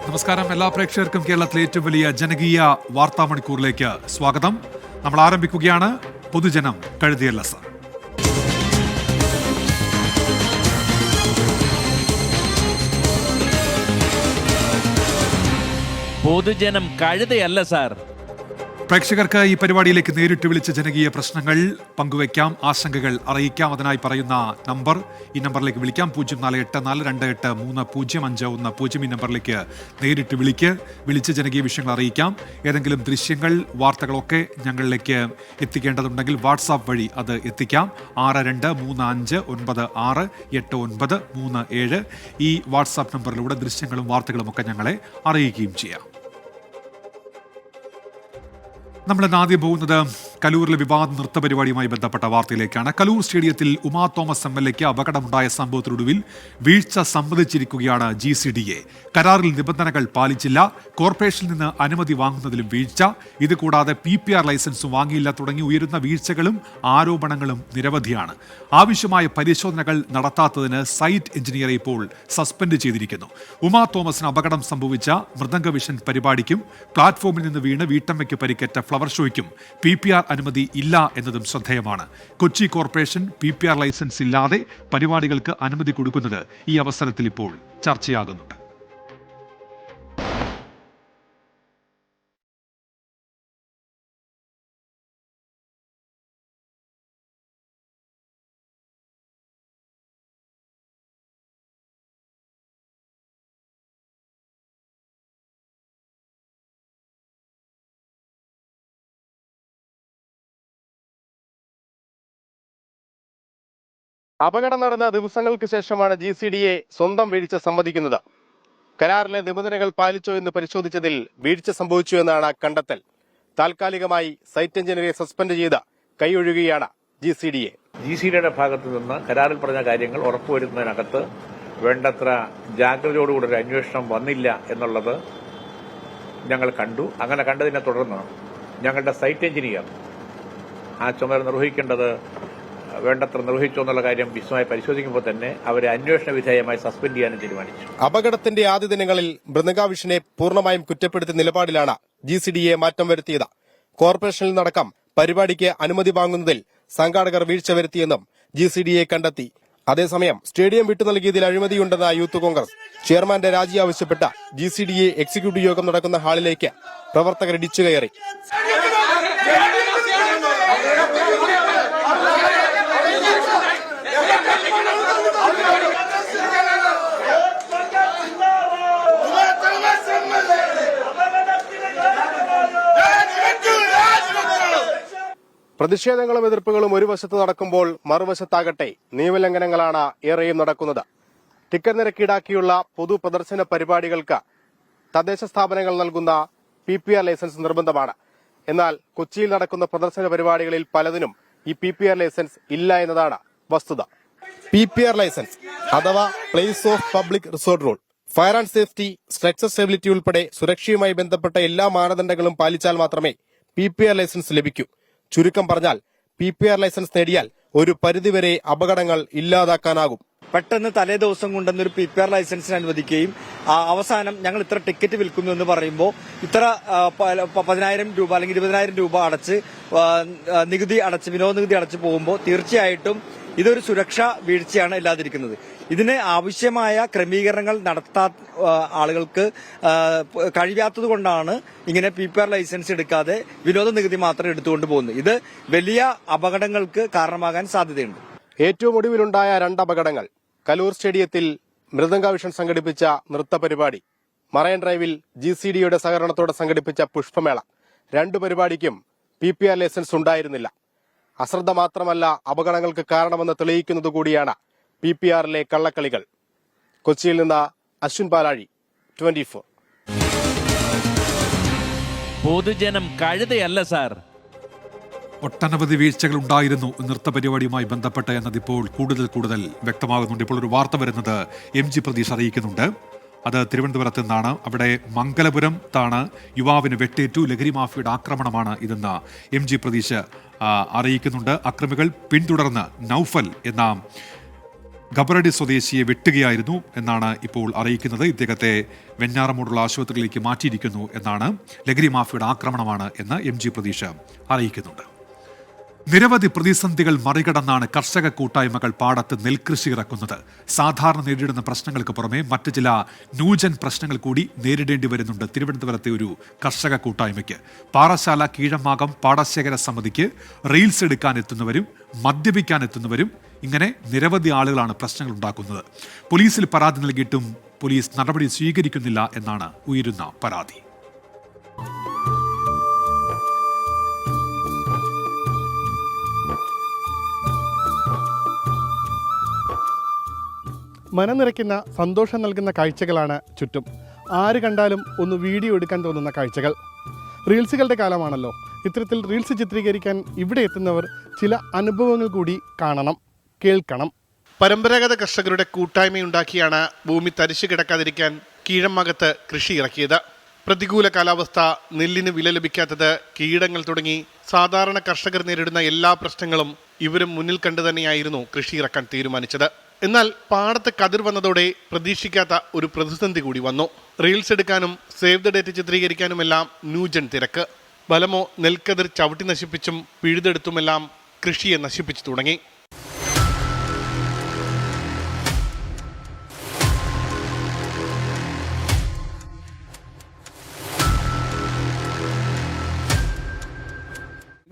നമസ്കാരം. എല്ലാ പ്രേക്ഷകർക്കും കേരളത്തിലെ ഏറ്റവും വലിയ ജനകീയ വാർത്താ മണിക്കൂറിലേക്ക് സ്വാഗതം. നമ്മൾ ആരംഭിക്കുകയാണ്. പൊതുജനം കഴുതിയല്ല സർ. പൊതുജനം കഴുതയല്ല സാർ. പ്രേക്ഷകർക്ക് ഈ പരിപാടിയിലേക്ക് നേരിട്ട് വിളിച്ച് ജനകീയ പ്രശ്നങ്ങൾ പങ്കുവയ്ക്കാം, ആശങ്കകൾ അറിയിക്കാം. അതിനായി പറയുന്ന നമ്പർ, ഈ നമ്പറിലേക്ക് വിളിക്കാം. 048428300510. ഈ നമ്പറിലേക്ക് നേരിട്ട് വിളിച്ച് ജനകീയ വിഷയങ്ങൾ അറിയിക്കാം. ഏതെങ്കിലും ദൃശ്യങ്ങൾ, വാർത്തകളൊക്കെ ഞങ്ങളിലേക്ക് എത്തിക്കേണ്ടതുണ്ടെങ്കിൽ വാട്സാപ്പ് വഴി അത് എത്തിക്കാം. 6235968937 ഈ വാട്സാപ്പ് നമ്പറിലൂടെ ദൃശ്യങ്ങളും വാർത്തകളും ഒക്കെ ഞങ്ങളെ അറിയിക്കുകയും ചെയ്യാം. നമ്മൾ ആദ്യം പോകുന്നത് കലൂരിലെ വിവാദ നൃത്ത പരിപാടിയുമായി ബന്ധപ്പെട്ട വാർത്തയിലേക്കാണ്. കലൂർ സ്റ്റേഡിയത്തിൽ ഉമാ തോമസ് MLAയ്ക്ക് അപകടമുണ്ടായ സംഭവത്തിനൊടുവിൽ വീഴ്ച സമ്മതിച്ചിരിക്കുകയാണ് GCDA. കരാറിൽ നിബന്ധനകൾ പാലിച്ചില്ല, കോർപ്പറേഷനിൽ നിന്ന് അനുമതി വാങ്ങുന്നതിലും വീഴ്ച, ഇതുകൂടാതെ PPR ലൈസൻസും വാങ്ങിയില്ല തുടങ്ങി ഉയരുന്ന വീഴ്ചകളും ആരോപണങ്ങളും നിരവധിയാണ്. ആവശ്യമായ പരിശോധനകൾ നടത്താത്തതിന് സൈറ്റ് എഞ്ചിനീയറെ ഇപ്പോൾ സസ്പെൻഡ് ചെയ്തിരിക്കുന്നു. ഉമാ തോമസിന് അപകടം സംഭവിച്ച മൃദംഗവിഷൻ പരിപാടിക്കും പ്ലാറ്റ്ഫോമിൽ നിന്ന് വീണ് വീട്ടമ്മയ്ക്ക് പരിക്കേറ്റ ഫ്ലവർ ഷോയ്ക്കും PPR അനുമതി ഇല്ല എന്നതും ശ്രദ്ധേയമാണ്. കൊച്ചി കോർപ്പറേഷൻ PPR ലൈസൻസ് ഇല്ലാതെ പരിപാടികൾക്ക് അനുമതി കൊടുക്കുന്നത് ഈ അവസരത്തിൽ ഇപ്പോൾ ചർച്ചയാകുന്നുണ്ട്. അപകടം നടന്ന ദിവസങ്ങൾക്ക് ശേഷമാണ് GCDA സ്വന്തം വീഴ്ച സമ്മതിക്കുന്നത്. കരാറിലെ നിബന്ധനകൾ പാലിച്ചോ എന്ന് പരിശോധിച്ചതിൽ വീഴ്ച സംഭവിച്ചു എന്നാണ് കണ്ടെത്തൽ. താൽക്കാലികമായി സൈറ്റ് എഞ്ചിനീയറെ സസ്പെൻഡ് ചെയ്ത് കൈയൊഴുകുകയാണ് GCDA. GCDയുടെ ഭാഗത്തു നിന്ന് കരാറിൽ പറഞ്ഞ കാര്യങ്ങൾ ഉറപ്പുവരുത്തുന്നതിനകത്ത് വേണ്ടത്ര ജാഗ്രതയോടുകൂടി ഒരു അന്വേഷണം വന്നില്ല എന്നുള്ളത് ഞങ്ങൾ കണ്ടു. അങ്ങനെ കണ്ടതിനെ തുടർന്ന് ഞങ്ങളുടെ സൈറ്റ് എഞ്ചിനീയർ ആ ചുമതല നിർവഹിക്കേണ്ടത് വേണ്ടത്ര നിർവഹിച്ചു എന്നുള്ള കാര്യം വിശദമായി പരിശോധിക്കുമ്പോൾ തന്നെ അവരെ അന്വേഷണ വിധേയമായി സസ്പെൻഡ് ചെയ്യാനും തീരുമാനിച്ചു. അപകടത്തിന്റെ ആദ്യ ദിനങ്ങളിൽ മൃദംഗവിഷനെ പൂർണ്ണമായും കുറ്റപ്പെടുത്തിയ നിലപാടിലാണ് GCDA മാറ്റം വരുത്തിയത്. കോർപ്പറേഷനിൽ നടക്കം പരിപാടിക്ക് അനുമതി വാങ്ങുന്നതിൽ സംഘാടകർ വീഴ്ച വരുത്തിയെന്നും GCDA കണ്ടെത്തി. അതേസമയം സ്റ്റേഡിയം വിട്ടു നൽകിയതിൽ അഴിമതിയുണ്ടെന്ന യൂത്ത് കോൺഗ്രസ് ചെയർമാന്റെ രാജി ആവശ്യപ്പെട്ട GCDA എക്സിക്യൂട്ടീവ് യോഗം നടക്കുന്ന ഹാളിലേക്ക് പ്രവർത്തകർ ഇടിച്ചുകയറി. പ്രതിഷേധങ്ങളും എതിർപ്പുകളും ഒരു വശത്ത് നടക്കുമ്പോൾ മറുവശത്താകട്ടെ നിയമലംഘനങ്ങളാണ് ഏറെയും നടക്കുന്നത്. ടിക്കറ്റ് നിരക്ക് ഈടാക്കിയുള്ള പൊതു പ്രദർശന പരിപാടികൾക്ക് തദ്ദേശ സ്ഥാപനങ്ങൾ നൽകുന്ന PPR ലൈസൻസ് നിർബന്ധമാണ്. എന്നാൽ കൊച്ചിയിൽ നടക്കുന്ന പ്രദർശന പരിപാടികളിൽ പലതിനും ഈ PPR ലൈസൻസ് ഇല്ല എന്നതാണ് വസ്തുത. PPR ലൈസൻസ് അഥവാ place of public resort rule, fire and safety, structure stability ഉൾപ്പെടെ സുരക്ഷയുമായി ബന്ധപ്പെട്ട എല്ലാ മാനദണ്ഡങ്ങളും പാലിച്ചാൽ മാത്രമേ PPR ലൈസൻസ് ലഭിക്കൂ. ചുരുക്കം പറഞ്ഞാൽ PPR ലൈസൻസ് നേടിയാൽ ഒരു പരിധിവരെ അപകടങ്ങൾ ഇല്ലാതാക്കാനാകും. പെട്ടെന്ന് തലേ ദിവസം കൊണ്ടുവന്നൊരു PPR ലൈസൻസിന് അനുവദിക്കുകയും അവസാനം ഞങ്ങൾ ഇത്ര ടിക്കറ്റ് വിൽക്കുന്നു എന്ന് പറയുമ്പോൾ ഇത്ര 10,000 രൂപ അല്ലെങ്കിൽ 20,000 രൂപ അടച്ച് നികുതി അടച്ച് വിനോദ നികുതി അടച്ച് പോകുമ്പോൾ തീർച്ചയായിട്ടും ഇതൊരു സുരക്ഷാ വീഴ്ചയാണ് ഇല്ലാതിരിക്കുന്നത്. ഇതിന് ആവശ്യമായ ക്രമീകരണങ്ങൾ നടത്താ ആളുകൾക്ക് കഴിയാത്തത് കൊണ്ടാണ് ഇങ്ങനെ PPR ലൈസൻസ് എടുക്കാതെ വിനോദ നികുതി മാത്രം എടുത്തുകൊണ്ട് പോകുന്നത്. ഇത് വലിയ അപകടങ്ങൾക്ക് കാരണമാകാൻ സാധ്യതയുണ്ട്. ഏറ്റവും ഒടുവിലുണ്ടായ 2 അപകടങ്ങൾ. കലൂർ സ്റ്റേഡിയത്തിൽ മൃദംഗവിഷൻ സംഘടിപ്പിച്ച നൃത്ത പരിപാടി, മറൈൻ ഡ്രൈവിൽ GCDയുടെ സഹകരണത്തോടെ സംഘടിപ്പിച്ച പുഷ്പമേള. 2 പരിപാടിക്കും PPR ലൈസൻസ് ഉണ്ടായിരുന്നില്ല. അശ്രദ്ധ മാത്രമല്ല അപകടങ്ങൾക്ക് കാരണമെന്ന് തെളിയിക്കുന്നതുകൂടിയാണ് PPRലെ കള്ളക്കളികൾ. കൊച്ചിയിൽ നിന്ന് അശ്വിൻ പാലാഴി, 24. പൊതുജനം കഴുതയല്ല സാർ. ഒട്ടനവധി വീഴ്ചകൾ ഉണ്ടായിരുന്നു നൃത്ത പരിപാടിയുമായി ബന്ധപ്പെട്ട് എന്നതിപ്പോൾ കൂടുതൽ വ്യക്തമാകുന്നുണ്ട്. ഇപ്പോൾ ഒരു വാർത്ത വരുന്നത് MG പ്രതീഷ് അറിയിക്കുന്നുണ്ട്. അത് തിരുവനന്തപുരത്ത് നിന്നാണ്. അവിടെ മംഗലപുരത്താണ് യുവാവിന് വെട്ടേറ്റു. ലഹരി മാഫിയയുടെ ആക്രമണമാണ് ഇതെന്ന് MG പ്രതീഷ് അറിയിക്കുന്നുണ്ട്. അക്രമികൾ പിന്തുടർന്ന് നൌഫൽ എന്ന ഗബറടി സ്വദേശിയെ വെട്ടുകയായിരുന്നു എന്നാണ് ഇപ്പോൾ അറിയിക്കുന്നത്. ഇദ്ദേഹത്തെ വെഞ്ഞാറമൂടുള്ള ആശുപത്രിയിലേക്ക് മാറ്റിയിരിക്കുന്നു എന്നാണ്. ലഹരി മാഫിയയുടെ ആക്രമണമാണ് എന്ന് MG പ്രതീക്ഷ അറിയിക്കുന്നുണ്ട്. നിരവധി പ്രതിസന്ധികൾ മറികടന്നാണ് കർഷക കൂട്ടായ്മകൾ പാടത്ത് നെൽകൃഷി ഇറക്കുന്നത്. സാധാരണ നേരിടുന്ന പ്രശ്നങ്ങൾക്ക് പുറമെ മറ്റ് ചില ന്യൂജൻ പ്രശ്നങ്ങൾ കൂടി നേരിടേണ്ടി വരുന്നുണ്ട് തിരുവനന്തപുരത്തെ ഒരു കർഷക കൂട്ടായ്മയ്ക്ക്. പാറശാല കീഴമാകം പാടശേഖര സമിതിക്ക് റീൽസ് എടുക്കാൻ എത്തുന്നവരും മദ്യപിക്കാൻ എത്തുന്നവരും ഇങ്ങനെ നിരവധി ആളുകളാണ് പ്രശ്നങ്ങൾ ഉണ്ടാക്കുന്നത്. പോലീസിൽ പരാതി നൽകിയിട്ടും പോലീസ് നടപടി സ്വീകരിക്കുന്നില്ല എന്നാണ് ഉയരുന്ന പരാതി. മനംനിറയ്ക്കുന്ന സന്തോഷം നൽകുന്ന കാഴ്ചകളാണ് ചുറ്റും. ആര് കണ്ടാലും ഒന്ന് വീഡിയോ എടുക്കാൻ തോന്നുന്ന കാഴ്ചകൾ. റീൽസുകളുടെ കാലമാണല്ലോ. ഇത്തരത്തിൽ റീൽസ് ചിത്രീകരിക്കാൻ ഇവിടെ എത്തുന്നവർ ചില അനുഭവങ്ങൾ കൂടി കാണണം, കേൾക്കണം. പരമ്പരാഗത കർഷകരുടെ കൂട്ടായ്മയുണ്ടാക്കിയാണ് ഭൂമി തരിശു കിടക്കാതിരിക്കാൻ കീഴമകത്ത് കൃഷി ഇറക്കിയത്. പ്രതികൂല കാലാവസ്ഥ, നെല്ലിന് വില ലഭിക്കാത്തത്, കീടങ്ങൾ തുടങ്ങി സാധാരണ കർഷകർ നേരിടുന്ന എല്ലാ പ്രശ്നങ്ങളും ഇവരും മുന്നിൽ കണ്ടു തന്നെയായിരുന്നു കൃഷി ഇറക്കാൻ തീരുമാനിച്ചത്. എന്നാൽ പാടത്ത് കതിർ വന്നതോടെ പ്രതീക്ഷിക്കാത്ത ഒരു പ്രതിസന്ധി കൂടി വന്നു. റീൽസ് എടുക്കാനും സേവ് ദ ഡേറ്റ് ചിത്രീകരിക്കാനുമെല്ലാം ന്യൂജൻ തിരക്ക്. ബലമോ നെൽക്കതിർ ചവിട്ടി നശിപ്പിച്ചും പിഴുതെടുത്തുമെല്ലാം കൃഷിയെ നശിപ്പിച്ചു തുടങ്ങി.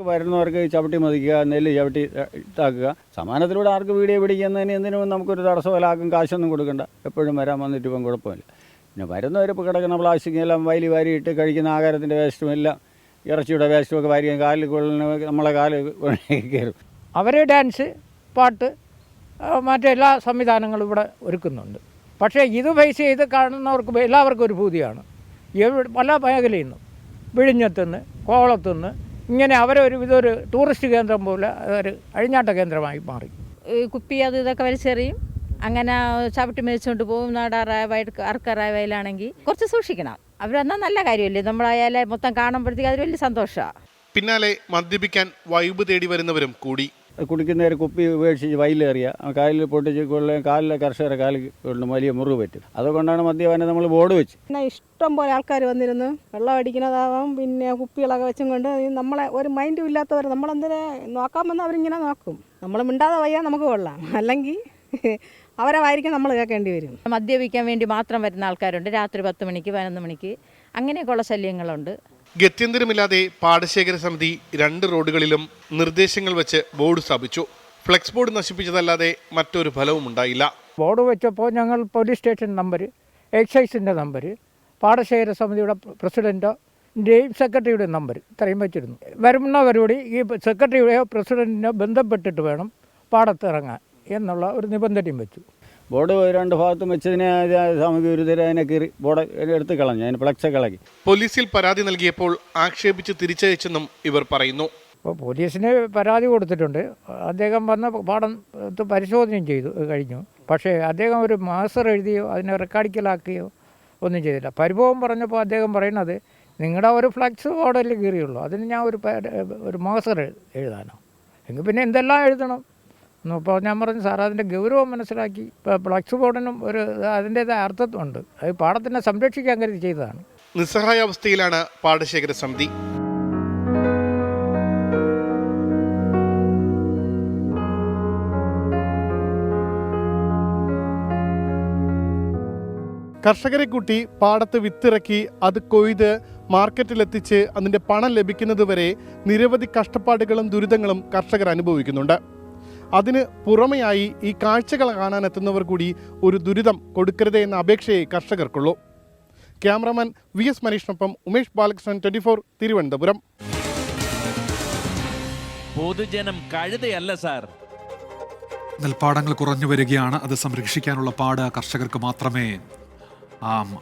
വരുന്നവർക്ക് ചവിട്ടി മതിക്കുക, നെല്ല് ചവിട്ടി ഇതാക്കുക. സമാനത്തിലൂടെ ആർക്ക് വീഡിയോ പിടിക്കുന്നതിന് എന്തിനും നമുക്കൊരു തടസ്സമല്ലാക്കും, കാശൊന്നും കൊടുക്കണ്ട. എപ്പോഴും വരാൻ വന്നിട്ട് ഇപ്പം കുഴപ്പമില്ല. പിന്നെ വരുന്നവർ ഇപ്പോൾ കിടക്കുന്ന പ്ലാസ്റ്റിക് എല്ലാം വയലി വാരിയിട്ട് കഴിക്കുന്ന ആഹാരത്തിൻ്റെ വേസ്റ്റും എല്ലാം ഇറച്ചിയുടെ വേസ്റ്റും ഒക്കെ വാരി കാലിൽ കൊള്ളുന്ന നമ്മളെ കാല് കയറും. അവർ ഡാൻസ്, പാട്ട്, മറ്റെല്ലാ സംവിധാനങ്ങളും ഇവിടെ ഒരുക്കുന്നുണ്ട്. പക്ഷേ ഇത് ഫേസ് ചെയ്ത് കാണുന്നവർക്ക് എല്ലാവർക്കും ഒരു ഭൂതിയാണ്. പല മേഖലയിൽ നിന്നും, വിഴിഞ്ഞത്തുനിന്ന്, കോവളത്തുനിന്ന്, ഇങ്ങനെ അവരൊരു ടൂറിസ്റ്റ് കേന്ദ്രം പോലെ അതൊരു അഴിഞ്ഞാട്ട കേന്ദ്രമായി മാറി. കുപ്പി അത് ഇതൊക്കെ വലിച്ചെറിയും. അങ്ങനെ ചവിട്ടി മേടിച്ചുകൊണ്ട് പോകും. നാടാറായ അറക്കാറായ വയലാണെങ്കിൽ കുറച്ച് സൂക്ഷിക്കണം. അവരെന്നാൽ നല്ല കാര്യമല്ലേ, നമ്മളായാലേ മൊത്തം കാണുമ്പോഴത്തേക്ക് അത് വലിയ സന്തോഷമാണ്. പിന്നാലെ മദ്യപിക്കാൻ വൈബ് തേടി വരുന്നവരും കൂടി. കുടിക്കുന്നവർ കുപ്പി ഉപേക്ഷിച്ച് വയലേറിയ കാലിൽ പൊട്ടിച്ച് കൊള്ളുകയും കാലിലെ കർഷകരെ കാലിൽ കൊണ്ട് വലിയ മുറിവ് പറ്റും. അതുകൊണ്ടാണ് മദ്യപാനം നമ്മൾ ബോർഡ് വെച്ച്. പിന്നെ ഇഷ്ടം പോലെ ആൾക്കാർ വന്നിരുന്നു. വെള്ളം അടിക്കുന്നതാവാം, പിന്നെ കുപ്പികളൊക്കെ വെച്ചും കൊണ്ട് നമ്മളെ ഒരു മൈൻഡും ഇല്ലാത്തവർ നമ്മളെന്തിനെ നോക്കാമെന്ന് അവരിങ്ങനെ നോക്കും. നമ്മൾ മിണ്ടാതെ വയ്യാൽ നമുക്ക് കൊള്ളാം, അല്ലെങ്കിൽ അവരെ വായിരിക്കും നമ്മൾ കേൾക്കേണ്ടി വരും. മദ്യപിക്കാൻ വേണ്ടി മാത്രം വരുന്ന ആൾക്കാരുണ്ട്. രാത്രി 10 മണിക്ക് 11 മണിക്ക് അങ്ങനെയൊക്കെയുള്ള ശല്യങ്ങളുണ്ട്. ഗത്യന്തരമില്ലാതെ പാടശേഖര സമിതി 2 റോഡുകളിലും നിർദ്ദേശങ്ങൾ വെച്ച് ബോർഡ് സ്ഥാപിച്ചു. ഫ്ലെക്സ് ബോർഡ് നശിപ്പിച്ചതല്ലാതെ മറ്റൊരു ഫലവും ഉണ്ടായില്ല. ബോർഡ് വെച്ചപ്പോൾ ഞങ്ങൾ പോലീസ് സ്റ്റേഷൻ നമ്പർ, എക്സൈസിൻ്റെ നമ്പർ, പാടശേഖര സമിതിയുടെ പ്രസിഡൻറ്റിൻ്റെയും സെക്രട്ടറിയുടെ നമ്പർ ഇത്രയും വെച്ചിരുന്നു. വരുന്നവരോട് ഈ സെക്രട്ടറിയുടെയോ പ്രസിഡൻറ്റിനോ ബന്ധപ്പെട്ടിട്ട് വേണം പാടത്തിറങ്ങാൻ എന്നുള്ള ഒരു നിബന്ധനയും വെച്ചു. ബോർഡ് 2 ഭാഗത്തും വെച്ചതിനെ സമിതി ഒരു തരം അതിനെ കീറി ബോർഡ് എടുത്ത് കളഞ്ഞു, അതിന് ഫ്ലക്സ് കളക്കി. പോലീസിൽ പരാതി നൽകിയപ്പോൾ ആക്ഷേപിച്ച് തിരിച്ചയച്ചെന്നും ഇവർ പറയുന്നു. അപ്പോൾ പോലീസിന് പരാതി കൊടുത്തിട്ടുണ്ട്. അദ്ദേഹം വന്ന് പാടം പരിശോധനയും ചെയ്തു കഴിഞ്ഞു. പക്ഷേ അദ്ദേഹം ഒരു മാസ്റ്റർ എഴുതിയോ അതിനെ റെക്കോർഡിക്കലാക്കുകയോ ഒന്നും ചെയ്തില്ല. പരിഭവം പറഞ്ഞപ്പോൾ അദ്ദേഹം പറയുന്നത്, നിങ്ങളുടെ ഒരു ഫ്ലക്സ് ബോർഡല്ലേ കീറിയുള്ളൂ, അതിന് ഞാൻ ഒരു മാസ്റ്റർ എഴുതാനോ? എങ്കിൽ പിന്നെ എന്തെല്ലാം എഴുതണം? അപ്പോൾ ഞാൻ പറഞ്ഞു, സാർ അതിൻ്റെ ഗൗരവം മനസ്സിലാക്കി. ഇപ്പോൾ ഫ്ലക്സ് ബോർഡിനും ഒരു അതിൻ്റേതായ അർത്ഥമുണ്ട്. അത് പാടത്തിനെ സംരക്ഷിക്കാൻ കരുതി ചെയ്തതാണ്. നിസ്സഹായാവസ്ഥയിലാണ് പാടശേഖര സമിതി. കർഷകരെ കൂട്ടി പാടത്ത് വിത്തിറക്കി അത് കൊയ്ത് മാർക്കറ്റിലെത്തിച്ച് അതിൻ്റെ പണം ലഭിക്കുന്നതുവരെ നിരവധി കഷ്ടപ്പാടുകളും ദുരിതങ്ങളും കർഷകർ അനുഭവിക്കുന്നുണ്ട്. അതിന് പുറമെയായി ഈ കാഴ്ചകൾ കാണാനെത്തുന്നവർ കൂടി ഒരു ദുരിതം കൊടുക്കരുതേ എന്ന അപേക്ഷയെ കർഷകർക്കുള്ളൂ. ക്യാമറമാൻ VS മനീഷിനൊപ്പം ഉമേഷ് ബാലകൃഷ്ണൻ, 24 തിരുവനന്തപുരം. പൊതുജനം കഴുതയല്ല സാർ. നെൽപ്പാടങ്ങൾ കുറഞ്ഞു വരികയാണ്. അത് സംരക്ഷിക്കാനുള്ള പാട് കർഷകർക്ക് മാത്രമേ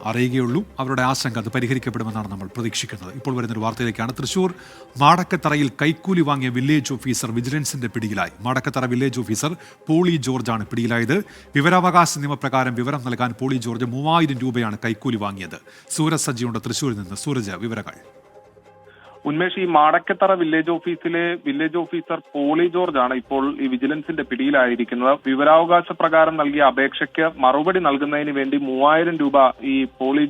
അറിയുകയുള്ളൂ. അവരുടെ ആശങ്ക അത് പരിഹരിക്കപ്പെടുമെന്നാണ് നമ്മൾ പ്രതീക്ഷിക്കുന്നത്. ഇപ്പോൾ വരുന്നൊരു വാർത്തയിലേക്കാണ്. തൃശൂർ മാടക്കത്തറയിൽ കൈക്കൂലി വാങ്ങിയ വില്ലേജ് ഓഫീസർ വിജിലൻസിന്റെ പിടിയിലായി. മാടക്കത്തറ വില്ലേജ് ഓഫീസർ പോളി ജോർജാണ് പിടിയിലായത്. വിവരാവകാശ നിയമപ്രകാരം വിവരം നൽകാൻ പോളി ജോർജ് 3000 രൂപയാണ് കൈക്കൂലി വാങ്ങിയത്. സൂരജ് സജ്ജിയുണ്ട് തൃശൂരിൽ നിന്ന്. സൂരജ്, വിവരങ്ങൾ. ഉന്മേഷ്, ഈ മാടക്കത്തറ വില്ലേജ് ഓഫീസിലെ വില്ലേജ് ഓഫീസർ പോളി ജോർജ് ആണ് ഇപ്പോൾ ഈ വിജിലൻസിന്റെ പിടിയിലായിരിക്കുന്നത്. വിവരാവകാശ പ്രകാരം നൽകിയ അപേക്ഷയ്ക്ക് മറുപടി നൽകുന്നതിന് വേണ്ടി 3000 രൂപ ഈ പോളി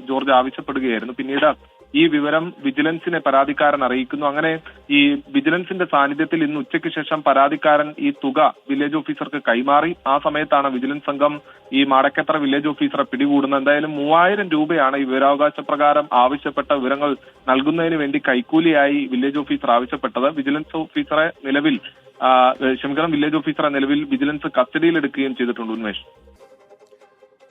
ജോർജ് ആവശ്യപ്പെടുകയായിരുന്നു. പിന്നീട് ഈ വിവരം വിജിലൻസിനെ പരാതിക്കാരൻ അറിയിക്കുന്നു. അങ്ങനെ ഈ വിജിലൻസിന്റെ സാന്നിധ്യത്തിൽ ഇന്ന് ഉച്ചയ്ക്ക് ശേഷം പരാതിക്കാരൻ ഈ തുക വില്ലേജ് ഓഫീസർക്ക് കൈമാറി. ആ സമയത്താണ് വിജിലൻസ് സംഘം ഈ മാടക്കത്തറ വില്ലേജ് ഓഫീസറെ പിടികൂടുന്നത്. എന്തായാലും 3000 രൂപയാണ് ഈ വിവരാവകാശ പ്രകാരം ആവശ്യപ്പെട്ട വിവരങ്ങൾ നൽകുന്നതിന് വേണ്ടി കൈക്കൂലിയായി വില്ലേജ് ഓഫീസർ ആവശ്യപ്പെട്ടത്. വില്ലേജ് ഓഫീസറെ നിലവിൽ വിജിലൻസ് കസ്റ്റഡിയിലെടുക്കുകയും ചെയ്തിട്ടുണ്ട്. ഉന്മേഷ്,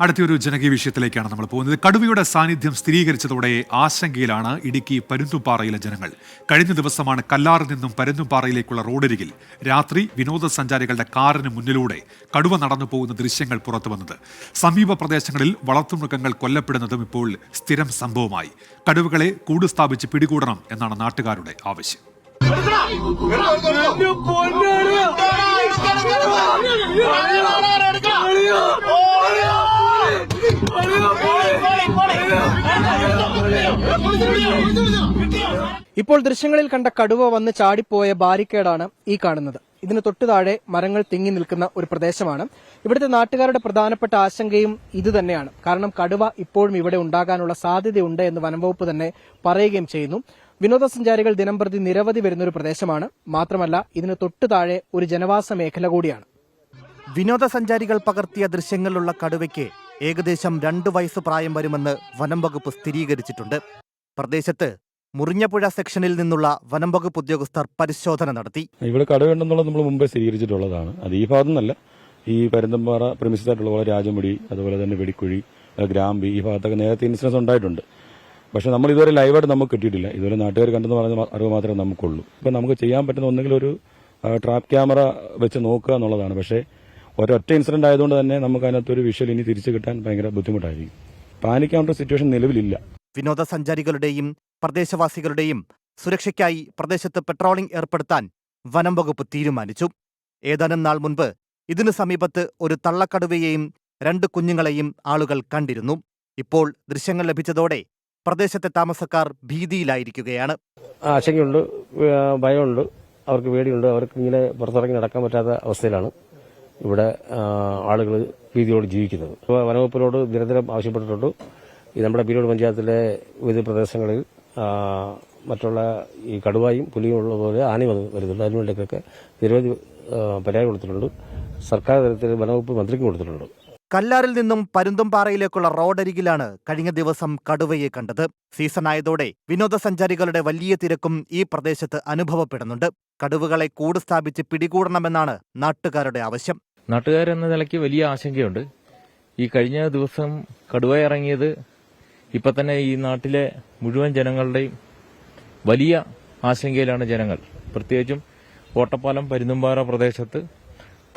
അടുത്തൊരു ജനകീയ വിഷയത്തിലേക്കാണ് നമ്മൾ പോകുന്നത്. കടുവയുടെ സാന്നിധ്യം സ്ഥിരീകരിച്ചതോടെ ആശങ്കയിലാണ് ഇടുക്കി പരുന്തുംപാറയിലെ ജനങ്ങൾ. കഴിഞ്ഞ ദിവസമാണ് കല്ലാറിൽ നിന്നും പരുന്തുംപാറയിലേക്കുള്ള റോഡരികിൽ രാത്രി വിനോദസഞ്ചാരികളുടെ കാറിന് മുന്നിലൂടെ കടുവ നടന്നു പോകുന്ന ദൃശ്യങ്ങൾ പുറത്തുവന്നത്. സമീപ പ്രദേശങ്ങളിൽ വളർത്തുമൃഗങ്ങൾ കൊല്ലപ്പെടുന്നതും ഇപ്പോൾ സ്ഥിരം സംഭവമായി. കടുവകളെ കൂട് സ്ഥാപിച്ച് പിടികൂടണം എന്നാണ് നാട്ടുകാരുടെ ആവശ്യം. ഇപ്പോൾ ദൃശ്യങ്ങളിൽ കണ്ട കടുവ വന്ന് ചാടിപ്പോയ ബാരിക്കേഡാണ് ഈ കാണുന്നത്. ഇതിന് തൊട്ടു താഴെ മരങ്ങൾ തിങ്ങി നിൽക്കുന്ന ഒരു പ്രദേശമാണ്. ഇവിടുത്തെ നാട്ടുകാരുടെ പ്രധാനപ്പെട്ട ആശങ്കയും ഇതുതന്നെയാണ്. കാരണം കടുവ ഇപ്പോഴും ഇവിടെ ഉണ്ടാകാനുള്ള സാധ്യതയുണ്ട് എന്ന് വനംവകുപ്പ് തന്നെ പറയുകയും ചെയ്യുന്നു. വിനോദസഞ്ചാരികൾ ദിനംപ്രതി നിരവധി വരുന്നൊരു പ്രദേശമാണ്. മാത്രമല്ല ഇതിന് തൊട്ടു താഴെ ഒരു ജനവാസ മേഖല കൂടിയാണ്. വിനോദസഞ്ചാരികൾ പകർത്തിയ ദൃശ്യങ്ങളിലുള്ള കടുവയ്ക്ക് ഏകദേശം 2 വയസ്സ് പ്രായം വരുമെന്ന് വനം വകുപ്പ് സ്ഥിരീകരിച്ചിട്ടുണ്ട്. പ്രദേശത്ത് മുറിഞ്ഞപ്പുഴ സെക്ഷനിൽ നിന്നുള്ള വനം വകുപ്പ് ഉദ്യോഗസ്ഥർ പരിശോധന നടത്തി. ഇവിടെ കടുവയുണ്ടെന്നുള്ളത് നമ്മൾ മുമ്പേ സ്ഥിരീകരിച്ചിട്ടുള്ളതാണ്. അത് ഈ ഭാഗത്തുനിന്നല്ല, ഈ പരുന്തുംപാറ പ്രമിസസായിട്ടുള്ള രാജമുടി, അതുപോലെ തന്നെ വെടിക്കുഴി, ഗ്രാമ്പി, ഈ ഭാഗത്തൊക്കെ നേരത്തെ ഇൻസിഡൻസ് ഉണ്ടായിട്ടുണ്ട്. പക്ഷെ നമ്മൾ ഇതുവരെ ലൈവായിട്ട് നമുക്ക് കിട്ടിയിട്ടില്ല. ഇതുവരെ നാട്ടുകാർ കണ്ടെന്ന് പറഞ്ഞ അറിവ് മാത്രമേ നമുക്കുള്ളൂ. ഇപ്പം നമുക്ക് ചെയ്യാൻ പറ്റുന്ന ഒന്നെങ്കിൽ ഒരു ട്രാപ്പ് ക്യാമറ വെച്ച് നോക്കുക എന്നുള്ളതാണ്. പക്ഷേ ഒരൊറ്റ ഇൻസിഡന്റ് ആയതുകൊണ്ട് തന്നെ നമുക്ക് അതിനകത്തൊരു വിഷ്വൽ ഇനി തിരിച്ചു കിട്ടാൻ ഭയങ്കര ബുദ്ധിമുട്ടായിരിക്കും. പാനിക്കാവുന്ന സിറ്റുവേഷൻ നിലവിലില്ല. വിനോദസഞ്ചാരികളുടെയും പ്രദേശവാസികളുടെയും സുരക്ഷയ്ക്കായി പ്രദേശത്ത് പെട്രോളിംഗ് ഏർപ്പെടുത്താൻ വനം വകുപ്പ് തീരുമാനിച്ചു. ഏതാനും നാൾ മുൻപ് ഇതിനു സമീപത്ത് ഒരു തള്ളക്കടുവയെയും 2 കുഞ്ഞുങ്ങളെയും ആളുകൾ കണ്ടിരുന്നു. ഇപ്പോൾ ദൃശ്യങ്ങൾ ലഭിച്ചതോടെ പ്രദേശത്തെ താമസക്കാർ ഭീതിയിലായിരിക്കുകയാണ്. ആശങ്കയുണ്ട്, ഭയമുണ്ട്, അവർക്ക് പേടിയുണ്ട്. അവർക്ക് ഇങ്ങനെ പുറത്തിറങ്ങി നടക്കാൻ പറ്റാത്ത അവസ്ഥയിലാണ് ഇവിടെ ആളുകൾ ഭീതിയോട് ജീവിക്കുന്നത്. വനവകുപ്പിനോട് നിരന്തരം ആവശ്യപ്പെട്ടിട്ടുണ്ട്. ഈ നമ്മുടെ ബീരോട് പഞ്ചായത്തിലെ വിവിധ പ്രദേശങ്ങളിൽ മറ്റുള്ള ഈ കടുവായും പുലിയും ഉള്ളതുപോലെ ആന വരുന്നുണ്ട്. അതിനുവേണ്ടിയൊക്കെ നിരവധി പരാതി കൊടുത്തിട്ടുണ്ട്. സർക്കാർ തലത്തിൽ വനവകുപ്പ് മന്ത്രിക്കും കൊടുത്തിട്ടുണ്ട്. കല്ലാറിൽ നിന്നും പരുന്തുംപാറയിലേക്കുള്ള റോഡരികിലാണ് കഴിഞ്ഞ ദിവസം കടുവയെ കണ്ടത്. സീസണായതോടെ വിനോദസഞ്ചാരികളുടെ വലിയ തിരക്കും ഈ പ്രദേശത്ത് അനുഭവപ്പെടുന്നുണ്ട്. കടുവകളെ കൂട് സ്ഥാപിച്ച് പിടികൂടണമെന്നാണ് നാട്ടുകാരുടെ ആവശ്യം. നാട്ടുകാരെന്ന നിലയ്ക്ക് വലിയ ആശങ്കയുണ്ട്. ഈ കഴിഞ്ഞ ദിവസം കടുവ ഇറങ്ങിയത് ഇപ്പൊ തന്നെ ഈ നാട്ടിലെ മുഴുവൻ ജനങ്ങളുടെയും വലിയ ആശങ്കയിലാണ് ജനങ്ങൾ. പ്രത്യേകിച്ചും ഓട്ടപ്പാലം പരുന്തുംപാറ പ്രദേശത്ത്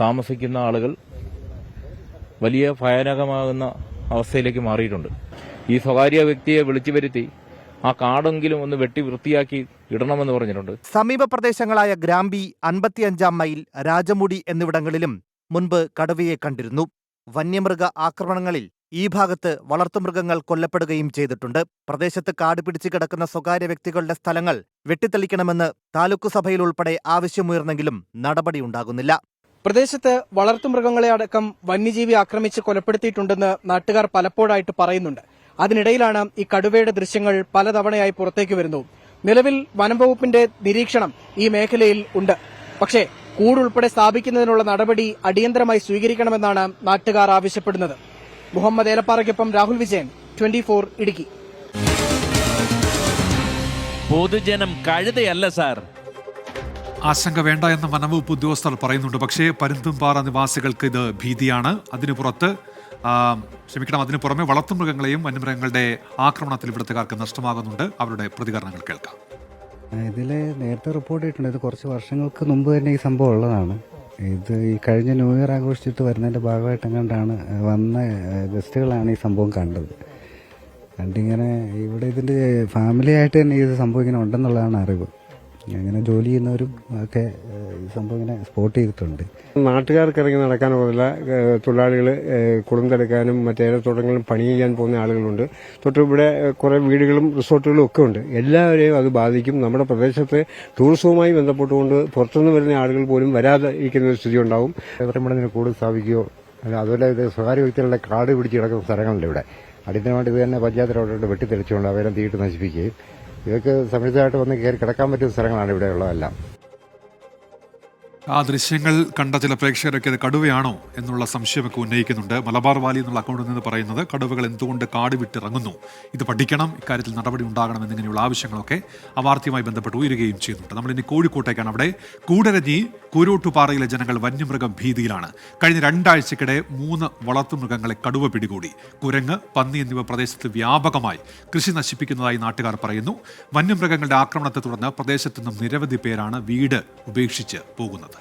താമസിക്കുന്ന ആളുകൾ വലിയ ഭയാനകമാകുന്ന അവസ്ഥയിലേക്ക് മാറിയിട്ടുണ്ട്. ഈ സ്വകാര്യ വ്യക്തിയെ വിളിച്ചു വരുത്തി ആ കാടെങ്കിലും ഒന്ന് വെട്ടി വൃത്തിയാക്കി ഇടണമെന്ന് പറഞ്ഞിട്ടുണ്ട്. സമീപ പ്രദേശങ്ങളായ ഗ്രാമ്പി, 55-ാം മൈൽ, രാജമുടി എന്നിവിടങ്ങളിലും മുൻപ് കടുവയെ കണ്ടിരുന്നു. വന്യമൃഗ ആക്രമണങ്ങളിൽ ഈ ഭാഗത്ത് വളർത്തുമൃഗങ്ങൾ കൊല്ലപ്പെടുകയും ചെയ്തിട്ടുണ്ട്. പ്രദേശത്ത് കാട് പിടിച്ചു കിടക്കുന്ന സ്വകാര്യ വ്യക്തികളുടെ സ്ഥലങ്ങൾ വെട്ടിത്തെളിക്കണമെന്ന് താലൂക്ക് സഭയിൽ ഉൾപ്പെടെ ആവശ്യമുയർന്നെങ്കിലും നടപടിയുണ്ടാകുന്നില്ല. പ്രദേശത്ത് വളർത്തുമൃഗങ്ങളെ അടക്കം വന്യജീവി ആക്രമിച്ച് കൊലപ്പെടുത്തിയിട്ടുണ്ടെന്ന് നാട്ടുകാർ പലപ്പോഴായിട്ട് പറയുന്നുണ്ട്. അതിനിടയിലാണ് ഈ കടുവയുടെ ദൃശ്യങ്ങൾ പലതവണയായി പുറത്തേക്ക് വരുന്നത്. നിലവിൽ വനം വകുപ്പിന്റെ നിരീക്ഷണം ഈ മേഖലയിൽ ഉണ്ട്. പക്ഷേ കൂടുൾപ്പെടെ സ്ഥാപിക്കുന്നതിനുള്ള നടപടി അടിയന്തരമായി സ്വീകരിക്കണമെന്നാണ് നാട്ടുകാർ ആവശ്യപ്പെടുന്നത്. മുഹമ്മദ് ഏലപ്പാറയ്ക്കൊപ്പം രാഹുൽ വിജയൻ, 24 ഇടുക്കി. പൊതുജനം കഴുതയല്ല സാർ. ആശങ്ക വേണ്ട എന്ന് വനംവകുപ്പ് ഉദ്യോഗസ്ഥർ പറയുന്നുണ്ട്. പക്ഷേ പരുന്തുംപാറ നിവാസികൾക്ക് ഇത് ഭീതിയാണ്. അതിനു പുറമെ വളർത്തുമൃഗങ്ങളെയും വന്യമൃഗങ്ങളുടെ ആക്രമണത്തിൽ ഇവിടുത്തുകാർക്ക് നഷ്ടമാകുന്നുണ്ട്. അവരുടെ പ്രതികരണങ്ങൾ കേൾക്കാം. ഇതിൽ നേരത്തെ റിപ്പോർട്ട് ചെയ്തിട്ടുണ്ട്. ഇത് കുറച്ച് വർഷങ്ങൾക്ക് മുമ്പ് തന്നെ ഈ സംഭവം ഉള്ളതാണ്. ഇത് ഈ കഴിഞ്ഞ ന്യൂ ഇയർ ആഘോഷിച്ചിട്ട് വരുന്നതിൻ്റെ ഭാഗമായിട്ട് എങ്ങാണ്ടാണ് വന്ന ഗസ്റ്റുകളാണ് ഈ സംഭവം കണ്ടത്. കണ്ടിങ്ങനെ ഇവിടെ ഇതിൻ്റെ ഫാമിലി ആയിട്ട് തന്നെ ഇത് സംഭവം ഇങ്ങനെ ഉണ്ടെന്നുള്ളതാണ് അറിവ്. ഇങ്ങനെ ജോലി ചെയ്യുന്നവരും ഒക്കെ ഈ സംഭവം ഇങ്ങനെ സ്പോട്ട് ചെയ്തിട്ടുണ്ട്. നാട്ടുകാർക്ക് ഇറങ്ങി നടക്കാനുള്ള തൊഴിലാളികൾ കുളന്തെടുക്കാനും മറ്റേതൊടങ്ങളും പണി ചെയ്യാൻ പോകുന്ന ആളുകളുണ്ട്. തൊട്ട് ഇവിടെ കുറേ വീടുകളും റിസോർട്ടുകളും ഒക്കെ ഉണ്ട്. എല്ലാവരെയും അത് ബാധിക്കും. നമ്മുടെ പ്രദേശത്തെ ടൂറിസവുമായി ബന്ധപ്പെട്ടുകൊണ്ട് പുറത്തുനിന്ന് വരുന്ന ആളുകൾ പോലും വരാതെ ഇരിക്കുന്ന ഒരു സ്ഥിതി ഉണ്ടാവും. എത്രയും കൂടുതൽ സ്ഥാപിക്കുകയോ അതുപോലെ ഇത് സ്വകാര്യ വ്യക്തികളുടെ കാട് പിടിച്ച് കിടക്കുന്ന സ്ഥലങ്ങളുണ്ട് ഇവിടെ. അടിയന്തരമായിട്ട് ഇത് തന്നെ പഞ്ചായത്ത് റോഡിലോട്ട് വെട്ടിത്തെളിച്ചുകൊണ്ട് അവരെ തീയിട്ട് നശിപ്പിക്കുകയും ഇതൊക്കെ സമൃദ്ധമായിട്ട് വന്ന് കയറി കിടക്കാൻ പറ്റുന്ന സ്ഥലങ്ങളാണ് ഇവിടെയുള്ളതെല്ലാം. ആ ദൃശ്യങ്ങൾ കണ്ട ചില പ്രേക്ഷകരൊക്കെ അത് കടുവയാണോ എന്നുള്ള സംശയമൊക്കെ ഉന്നയിക്കുന്നുണ്ട്. മലബാർ വാലി എന്നുള്ള അക്കൗണ്ടിൽ നിന്ന് പറയുന്നത് കടുവകൾ എന്തുകൊണ്ട് കാട് വിട്ടിറങ്ങുന്നു, ഇത് പഠിക്കണം, ഇക്കാര്യത്തിൽ നടപടി ഉണ്ടാകണം എന്നിങ്ങനെയുള്ള ആവശ്യങ്ങളൊക്കെ ആ വാർത്തയുമായി ബന്ധപ്പെട്ട് ഉയരുകയും ചെയ്യുന്നുണ്ട്. നമ്മളിനി കോഴിക്കോട്ടേക്കാണ്. അവിടെ കൂടരഞ്ഞി കൂരോട്ടുപാറയിലെ ജനങ്ങൾ വന്യമൃഗം ഭീതിയിലാണ്. കഴിഞ്ഞ 2 ആഴ്ചക്കിടെ 3 വളർത്തുമൃഗങ്ങളെ കടുവ പിടികൂടി. കുരങ്ങ്, പന്നി എന്നിവ പ്രദേശത്ത് വ്യാപകമായി കൃഷി നശിപ്പിക്കുന്നതായി നാട്ടുകാർ പറയുന്നു. വന്യമൃഗങ്ങളുടെ ആക്രമണത്തെ തുടർന്ന് പ്രദേശത്തു നിന്നും നിരവധി പേരാണ് വീട് ഉപേക്ഷിച്ച് പോകുന്നത്.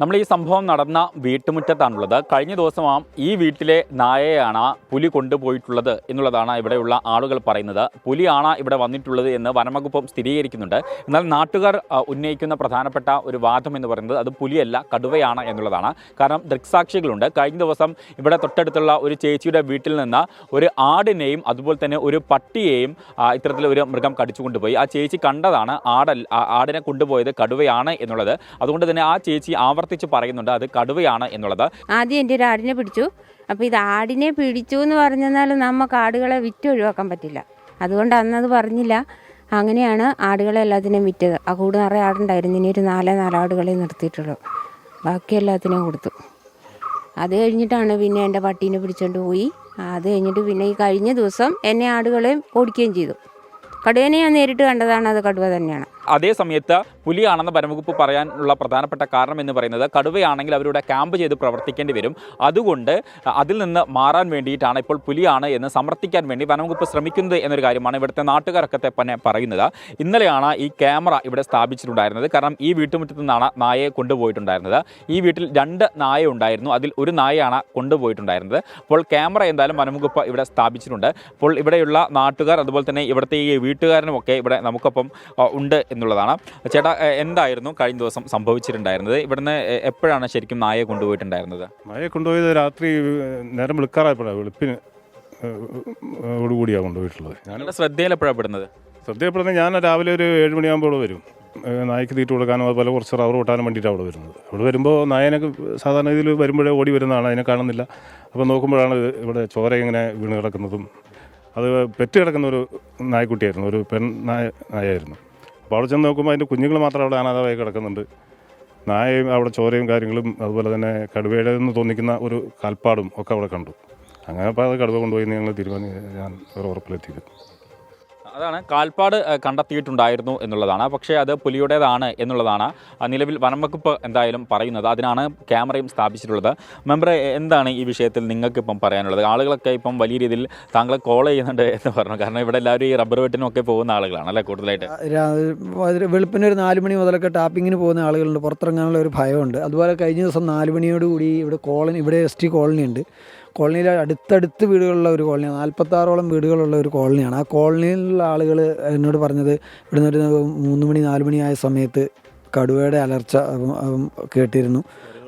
നമ്മൾ ഈ സംഭവം നടന്ന വീട്ടുമുറ്റത്താണുള്ളത്. കഴിഞ്ഞ ദിവസം ഈ വീട്ടിലെ നായയാണ് പുലി കൊണ്ടുപോയിട്ടുള്ളത് എന്നുള്ളതാണ് ഇവിടെയുള്ള ആളുകൾ പറയുന്നത്. പുലിയാണ് ഇവിടെ വന്നിട്ടുള്ളത് എന്ന് വനംവകുപ്പും സ്ഥിരീകരിക്കുന്നുണ്ട്. എന്നാൽ നാട്ടുകാർ ഉന്നയിക്കുന്ന പ്രധാനപ്പെട്ട ഒരു വാദം എന്ന് പറയുന്നത് അത് പുലിയല്ല, കടുവയാണ് എന്നുള്ളതാണ്. കാരണം ദൃക്സാക്ഷികളുണ്ട്. കഴിഞ്ഞ ദിവസം ഇവിടെ തൊട്ടടുത്തുള്ള ഒരു ചേച്ചിയുടെ വീട്ടിൽ നിന്ന് ഒരു ആടിനെയും അതുപോലെ തന്നെ ഒരു പട്ടിയെയും ഇത്തരത്തിലൊരു മൃഗം കടിച്ചുകൊണ്ടുപോയി. ആ ചേച്ചി കണ്ടതാണ് ആടിനെ കൊണ്ടുപോയത് കടുവയാണ് എന്നുള്ളത്. അതുകൊണ്ട് തന്നെ ആ ചേച്ചി പറയുന്നുണ്ട് അത് കടുവയാണ് എന്നുള്ളത്. ആദ്യം എൻ്റെ ഒരു ആടിനെ പിടിച്ചു. അപ്പോൾ ഇത് ആടിനെ പിടിച്ചു എന്ന് പറഞ്ഞാൽ നമുക്ക് ആടുകളെ വിറ്റ് ഒഴിവാക്കാൻ പറ്റില്ല. അതുകൊണ്ട് അന്നത് പറഞ്ഞില്ല. അങ്ങനെയാണ് ആടുകളെ എല്ലാത്തിനെയും വിറ്റത്. ആ കൂട് നിറയെ ആടുണ്ടായിരുന്നു. ഇനി ഒരു 4 ആടുകളെ നിർത്തിയിട്ടുള്ളൂ. ബാക്കി എല്ലാത്തിനെയും കൊടുത്തു. അത് കഴിഞ്ഞിട്ടാണ് പിന്നെ എൻ്റെ പട്ടീനെ പിടിച്ചുകൊണ്ട് പോയി. അത് കഴിഞ്ഞിട്ട് പിന്നെ ഈ കഴിഞ്ഞ ദിവസം എന്നെ ആടുകളെയും ഓടിക്കുകയും ചെയ്തു. കടുവനെ ഞാൻ നേരിട്ട് കണ്ടതാണ്. അത് കടുവ തന്നെയാണ്. അതേ സമയത്ത് പുലിയാണെന്ന് വനംവകുപ്പ് പറയാനുള്ള പ്രധാനപ്പെട്ട കാരണം എന്ന് പറയുന്നത് കടുവയാണെങ്കിൽ അവരുടെ ക്യാമ്പ് ചെയ്ത് പ്രവർത്തിക്കേണ്ടി വരും. അതുകൊണ്ട് അതിൽ നിന്ന് മാറാൻ വേണ്ടിയിട്ടാണ് ഇപ്പോൾ പുലിയാണ് എന്ന് സമർത്ഥിക്കാൻ വേണ്ടി വനംവകുപ്പ് ശ്രമിക്കുന്നത് എന്നൊരു കാര്യമാണ് ഇവിടുത്തെ നാട്ടുകാരൊക്കെ തന്നെ പറയുന്നത്. ഇന്നലെയാണ് ഈ ക്യാമറ ഇവിടെ സ്ഥാപിച്ചിട്ടുണ്ടായിരുന്നത്. കാരണം ഈ വീട്ടുമുറ്റത്തു നിന്നാണ് നായയെ കൊണ്ടുപോയിട്ടുണ്ടായിരുന്നത്. ഈ വീട്ടിൽ 2 നായ ഉണ്ടായിരുന്നു. അതിൽ ഒരു നായയാണ് കൊണ്ടുപോയിട്ടുണ്ടായിരുന്നത്. അപ്പോൾ ക്യാമറ എന്തായാലും വനംവകുപ്പ് ഇവിടെ സ്ഥാപിച്ചിട്ടുണ്ട്. അപ്പോൾ ഇവിടെയുള്ള നാട്ടുകാർ അതുപോലെ തന്നെ ഇവിടുത്തെ ഈ വീട്ടുകാരനുമൊക്കെ ഇവിടെ നമുക്കൊപ്പം ഉണ്ട് എന്നുള്ളതാണ്. ചേട്ടാ, എന്തായിരുന്നു കഴിഞ്ഞ ദിവസം സംഭവിച്ചിട്ടുണ്ടായിരുന്നത്? ഇവിടുന്ന് എപ്പോഴാണ് ശരിക്കും നായയെ കൊണ്ടുപോയിട്ടുണ്ടായിരുന്നത്? നായയെ കൊണ്ടുപോയത് രാത്രി നേരം വെളുക്കാറായപ്പോഴാണ്. വെളുപ്പിന് ഓടുകൂടിയാണ് കൊണ്ടുപോയിട്ടുള്ളത്. ഞാൻ ശ്രദ്ധയിലെപ്പോഴാണ് ശ്രദ്ധയപ്പെടുന്നത് ഞാൻ രാവിലെ ഒരു 7 മണിയാകുമ്പോൾ ഇവിടെ വരും. നായ്ക്ക് തീറ്റ കൊടുക്കാനും അതുപോലെ കുറച്ച് റബ്ബർ കൊട്ടാനും വേണ്ടിയിട്ടാണ് അവിടെ വരുന്നത്. അവിടെ വരുമ്പോൾ നായനൊക്കെ സാധാരണ ഇതിൽ വരുമ്പോഴേ ഓടി വരുന്നതാണ്. അതിനെ കാണുന്നില്ല. അപ്പോൾ നോക്കുമ്പോഴാണ് ഇവിടെ ചോര ഇങ്ങനെ വീണ് കിടക്കുന്നതും. അത് പെറ്റ് കിടക്കുന്ന ഒരു നായ്ക്കുട്ടിയായിരുന്നു, ഒരു നായായിരുന്നു. അപ്പോൾ അവിടെ ചെന്ന് നോക്കുമ്പോൾ അതിൻ്റെ കുഞ്ഞുങ്ങൾ മാത്രം അവിടെ അനാഥമായി കിടക്കുന്നുണ്ട്. നായയും അവിടെ ചോരയും കാര്യങ്ങളും അതുപോലെ തന്നെ കടുവയുടെ എന്ന് തോന്നിക്കുന്ന ഒരു കാൽപ്പാടും ഒക്കെ അവിടെ കണ്ടു. അങ്ങനെ അപ്പോൾ അത് കടുവ കൊണ്ടുപോയി ഞങ്ങൾ ഞാൻ ഒരു ഉറപ്പിലെത്തിയത്. അതാണ് കാൽപ്പാട് കണ്ടെത്തിയിട്ടുണ്ടായിരുന്നു എന്നുള്ളതാണ്. പക്ഷേ അത് പുലിയുടേതാണ് എന്നുള്ളതാണ് നിലവിൽ വനംവകുപ്പ് എന്തായാലും പറയുന്നത്. അതിനാണ് ക്യാമറയും സ്ഥാപിച്ചിട്ടുള്ളത്. മെമ്പറെ, എന്താണ് ഈ വിഷയത്തിൽ നിങ്ങൾക്ക് ഇപ്പം പറയാനുള്ളത്? ആളുകളൊക്കെ ഇപ്പം വലിയ രീതിയിൽ താങ്കളെ കോൾ ചെയ്യുന്നുണ്ട് എന്ന് പറഞ്ഞു. കാരണം ഇവിടെ എല്ലാവരും ഈ റബ്ബർ വെട്ടിനൊക്കെ പോകുന്ന ആളുകളാണ് അല്ലേ കൂടുതലായിട്ട്? വെളുപ്പിന് ഒരു 4 മണി മുതലൊക്കെ ടാപ്പിങ്ങിന് പോകുന്ന ആളുകളുണ്ട്. പുറത്തിറങ്ങാനുള്ള ഒരു ഭയമുണ്ട്. അതുപോലെ കഴിഞ്ഞ ദിവസം 4 മണിയോടുകൂടി ഇവിടെ ST കോളനി ഉണ്ട്. കോളനിയിൽ അടുത്തടുത്ത് വീടുകളുള്ള ഒരു കോളനിയാണ്. 46ഓളം വീടുകളുള്ള ഒരു കോളനിയാണ്. ആ കോളനിയിലുള്ള ആളുകൾ എന്നോട് പറഞ്ഞത് ഇവിടുന്ന് ഒരു 3 മണി 4 മണിയായ സമയത്ത് കടുവയുടെ അലർച്ച കേട്ടിരുന്നു.